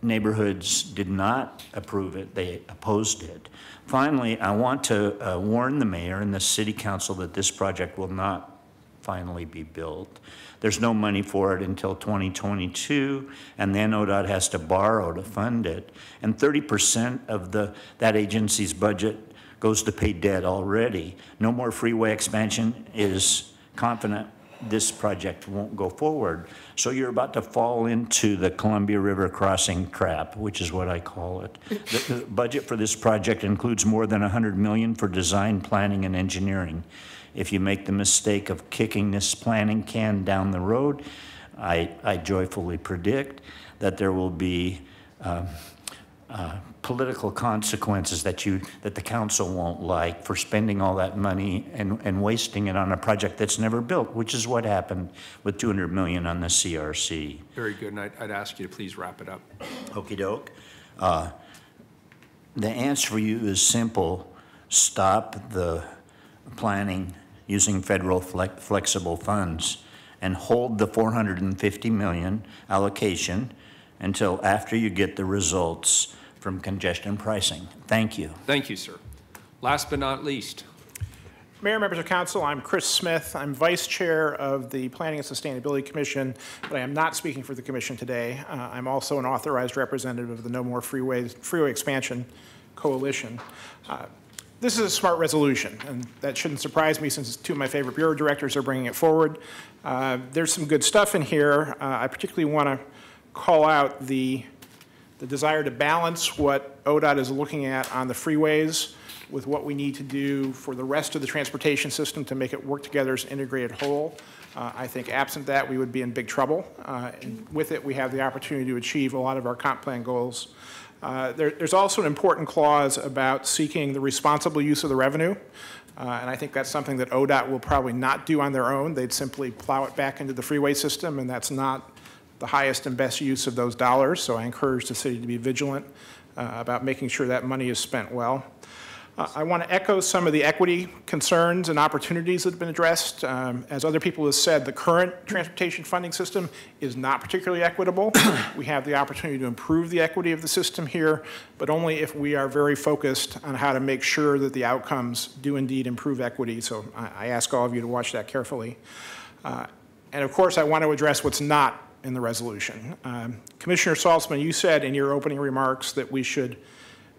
neighborhoods did not approve it, they opposed it. Finally, I want to warn the mayor and the city council that this project will not finally be built. There's no money for it until 2022, and then ODOT has to borrow to fund it. And 30% of that agency's budget goes to pay debt already. No More Freeway Expansion is confident this project won't go forward. So you're about to fall into the Columbia River crossing trap, which is what I call it. The budget for this project includes more than $100 million for design, planning, and engineering. If you make the mistake of kicking this planning can down the road, I joyfully predict that there will be political consequences that the council won't like for spending all that money and wasting it on a project that's never built, which is what happened with $200 million on the CRC. Very good, and I'd ask you to please wrap it up. Okey doke. The answer for you is simple. Stop the planning using federal flexible funds and hold the $450 million allocation until after you get the results from congestion pricing. Thank you. Thank you, sir. Last but not least. Mayor, members of council, I'm Chris Smith. I'm vice chair of the Planning and Sustainability Commission, but I am not speaking for the commission today. I'm also an authorized representative of the No More Freeway Expansion Coalition. This is a smart resolution, and that shouldn't surprise me since two of my favorite bureau directors are bringing it forward. There's some good stuff in here. I particularly want to call out the desire to balance what ODOT is looking at on the freeways with what we need to do for the rest of the transportation system to make it work together as an integrated whole. I think absent that, we would be in big trouble. And with it, we have the opportunity to achieve a lot of our comp plan goals. There's also an important clause about seeking the responsible use of the revenue. And I think that's something that ODOT will probably not do on their own. They'd simply plow it back into the freeway system, and that's not the highest and best use of those dollars. So I encourage the city to be vigilant about making sure that money is spent well. I want to echo some of the equity concerns and opportunities that have been addressed. As other people have said, the current transportation funding system is not particularly equitable. We have the opportunity to improve the equity of the system here, but only if we are very focused on how to make sure that the outcomes do indeed improve equity. So I ask all of you to watch that carefully. And of course, I want to address what's not in the resolution. Commissioner Saltzman, you said in your opening remarks that we should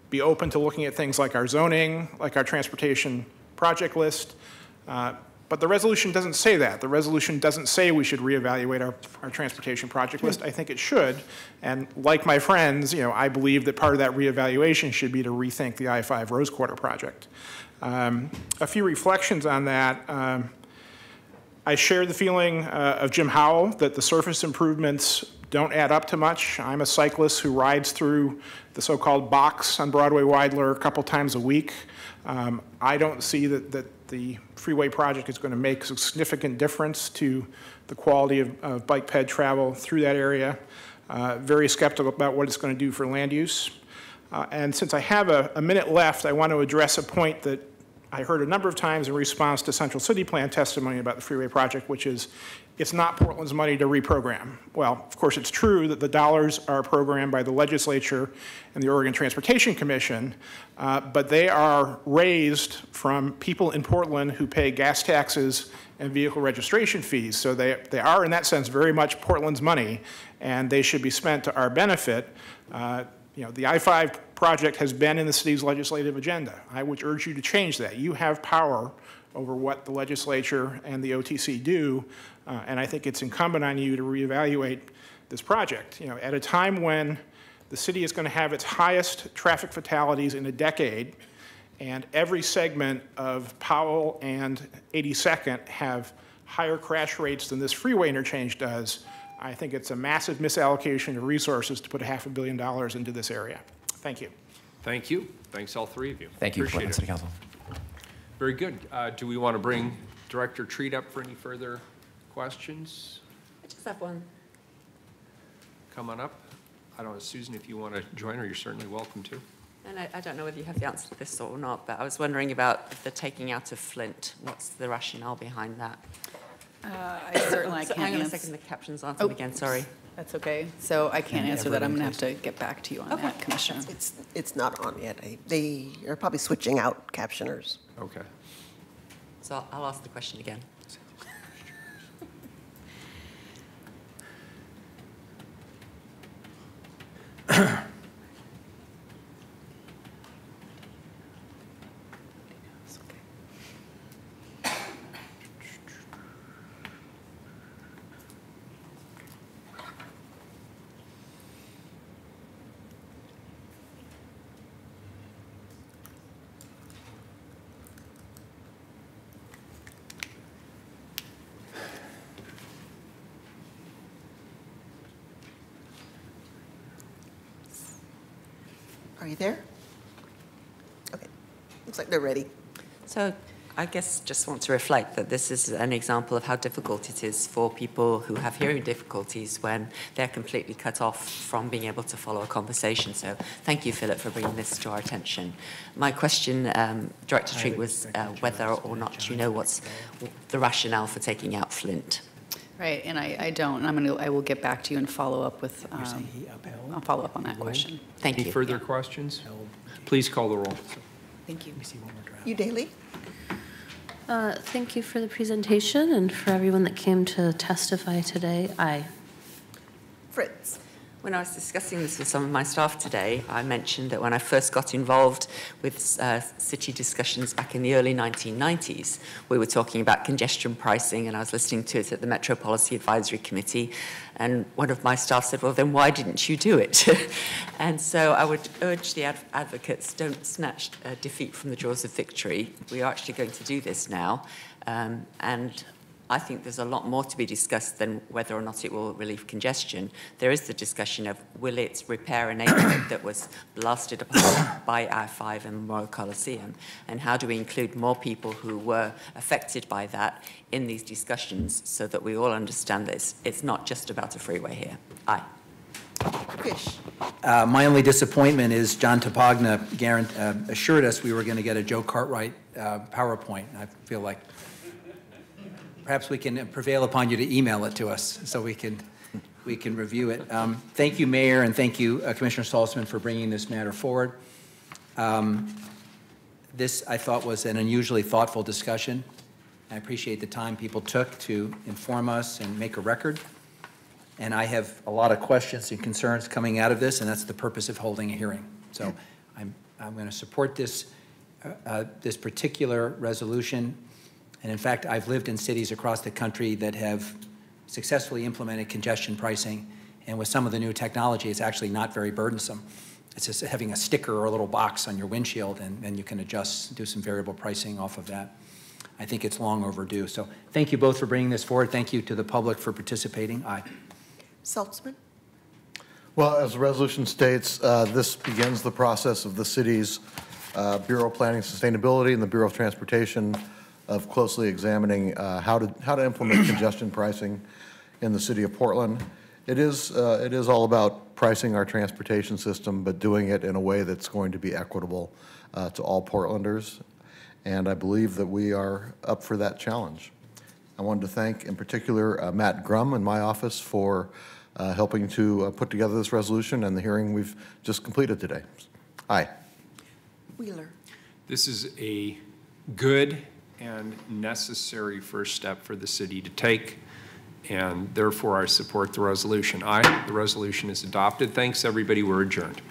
be open to looking at things like our zoning, like our transportation project list. But the resolution doesn't say that. The resolution doesn't say we should reevaluate our transportation project list. I think it should. And like my friends, I believe that part of that reevaluation should be to rethink the I-5 Rose Quarter project. A few reflections on that. I share the feeling of Jim Howell that the surface improvements don't add up to much. I'm a cyclist who rides through the so-called box on Broadway-Weidler a couple times a week. I don't see that the freeway project is going to make a significant difference to the quality of bike ped travel through that area. Very skeptical about what it's going to do for land use. And since I have a minute left, I want to address a point that I heard a number of times in response to Central City Plan testimony about the freeway project, which is it's not Portland's money to reprogram. Well, of course, it's true that the dollars are programmed by the legislature and the Oregon Transportation Commission, but they are raised from people in Portland who pay gas taxes and vehicle registration fees. So they are, in that sense, very much Portland's money, and they should be spent to our benefit. You know, the I-5 project has been in the city's legislative agenda. I would urge you to change that. You have power over what the legislature and the OTC do, and I think it's incumbent on you to reevaluate this project. You know, at a time when the city is going to have its highest traffic fatalities in a decade, and every segment of Powell and 82nd have higher crash rates than this freeway interchange does, I think it's a massive misallocation of resources to put $500 million into this area. Thank you. Thank you. Thanks, all three of you. Thank you, Appreciate Portland it. City Council. Very good. Do we want to bring Director Treat up for any further questions? I just have one. Come on up. I don't know, Susan, if you want to join her, you're certainly welcome to. And I don't know whether you have the answer to this or not, but I was wondering about the taking out of Flint. What's the rationale behind that? I certainly can't Hang on a answer. second, the captions aren't on again, sorry. That's okay. So I can't answer that. I'm going to have to get back to you on that, Commissioner. It's not on yet. They are probably switching out captioners. Okay. So I'll ask the question again. Are you there? Okay. Looks like they're ready. So I guess just want to reflect that this is an example of how difficult it is for people who have hearing difficulties when they're completely cut off from being able to follow a conversation. So thank you, Philip, for bringing this to our attention. My question, Director Treat, was whether or not you know what's the rationale for taking out Flint. Right, and I don't. I will get back to you and follow up with. I'll follow up on that question. Thank Any further questions? Please call the roll. Thank you. You, Daly? Thank you for the presentation and for everyone that came to testify today. Aye. Fritz. When I was discussing this with some of my staff today, I mentioned that when I first got involved with city discussions back in the early 1990s, we were talking about congestion pricing, and I was listening to it at the Metro Policy Advisory Committee, and one of my staff said, well, then why didn't you do it? And so I would urge the advocates, don't snatch defeat from the jaws of victory. We are actually going to do this now, and I think there's a lot more to be discussed than whether or not it will relieve congestion. There is the discussion of will it repair a neighbourhood that was blasted apart by I-5 and Memorial Coliseum, and how do we include more people who were affected by that in these discussions so that we all understand that it's not just about a freeway here. Aye. Fish. My only disappointment is John Tapagna assured us we were going to get a Joe Cartwright PowerPoint. I feel like perhaps we can prevail upon you to email it to us so we can review it. Thank you, Mayor, and thank you, Commissioner Saltzman, for bringing this matter forward. This, I thought, was an unusually thoughtful discussion. I appreciate the time people took to inform us and make a record. And I have a lot of questions and concerns coming out of this, and that's the purpose of holding a hearing. So I'm going to support this particular resolution. And in fact, I've lived in cities across the country that have successfully implemented congestion pricing. And with some of the new technology, it's actually not very burdensome. It's just having a sticker or a little box on your windshield, and you can adjust, do some variable pricing off of that. I think it's long overdue. So thank you both for bringing this forward. Thank you to the public for participating. Aye. Saltzman? Well, as the resolution states, this begins the process of the city's Bureau of Planning and Sustainability and the Bureau of Transportation of closely examining how to implement congestion pricing in the city of Portland. It is all about pricing our transportation system, but doing it in a way that's going to be equitable to all Portlanders. and I believe that we are up for that challenge. I wanted to thank, in particular, Matt Grum in my office for helping to put together this resolution and the hearing we've just completed today. Aye. Wheeler. This is a good and necessary first step for the city to take, and therefore I support the resolution. Aye, the resolution is adopted. Thanks, everybody. We're adjourned.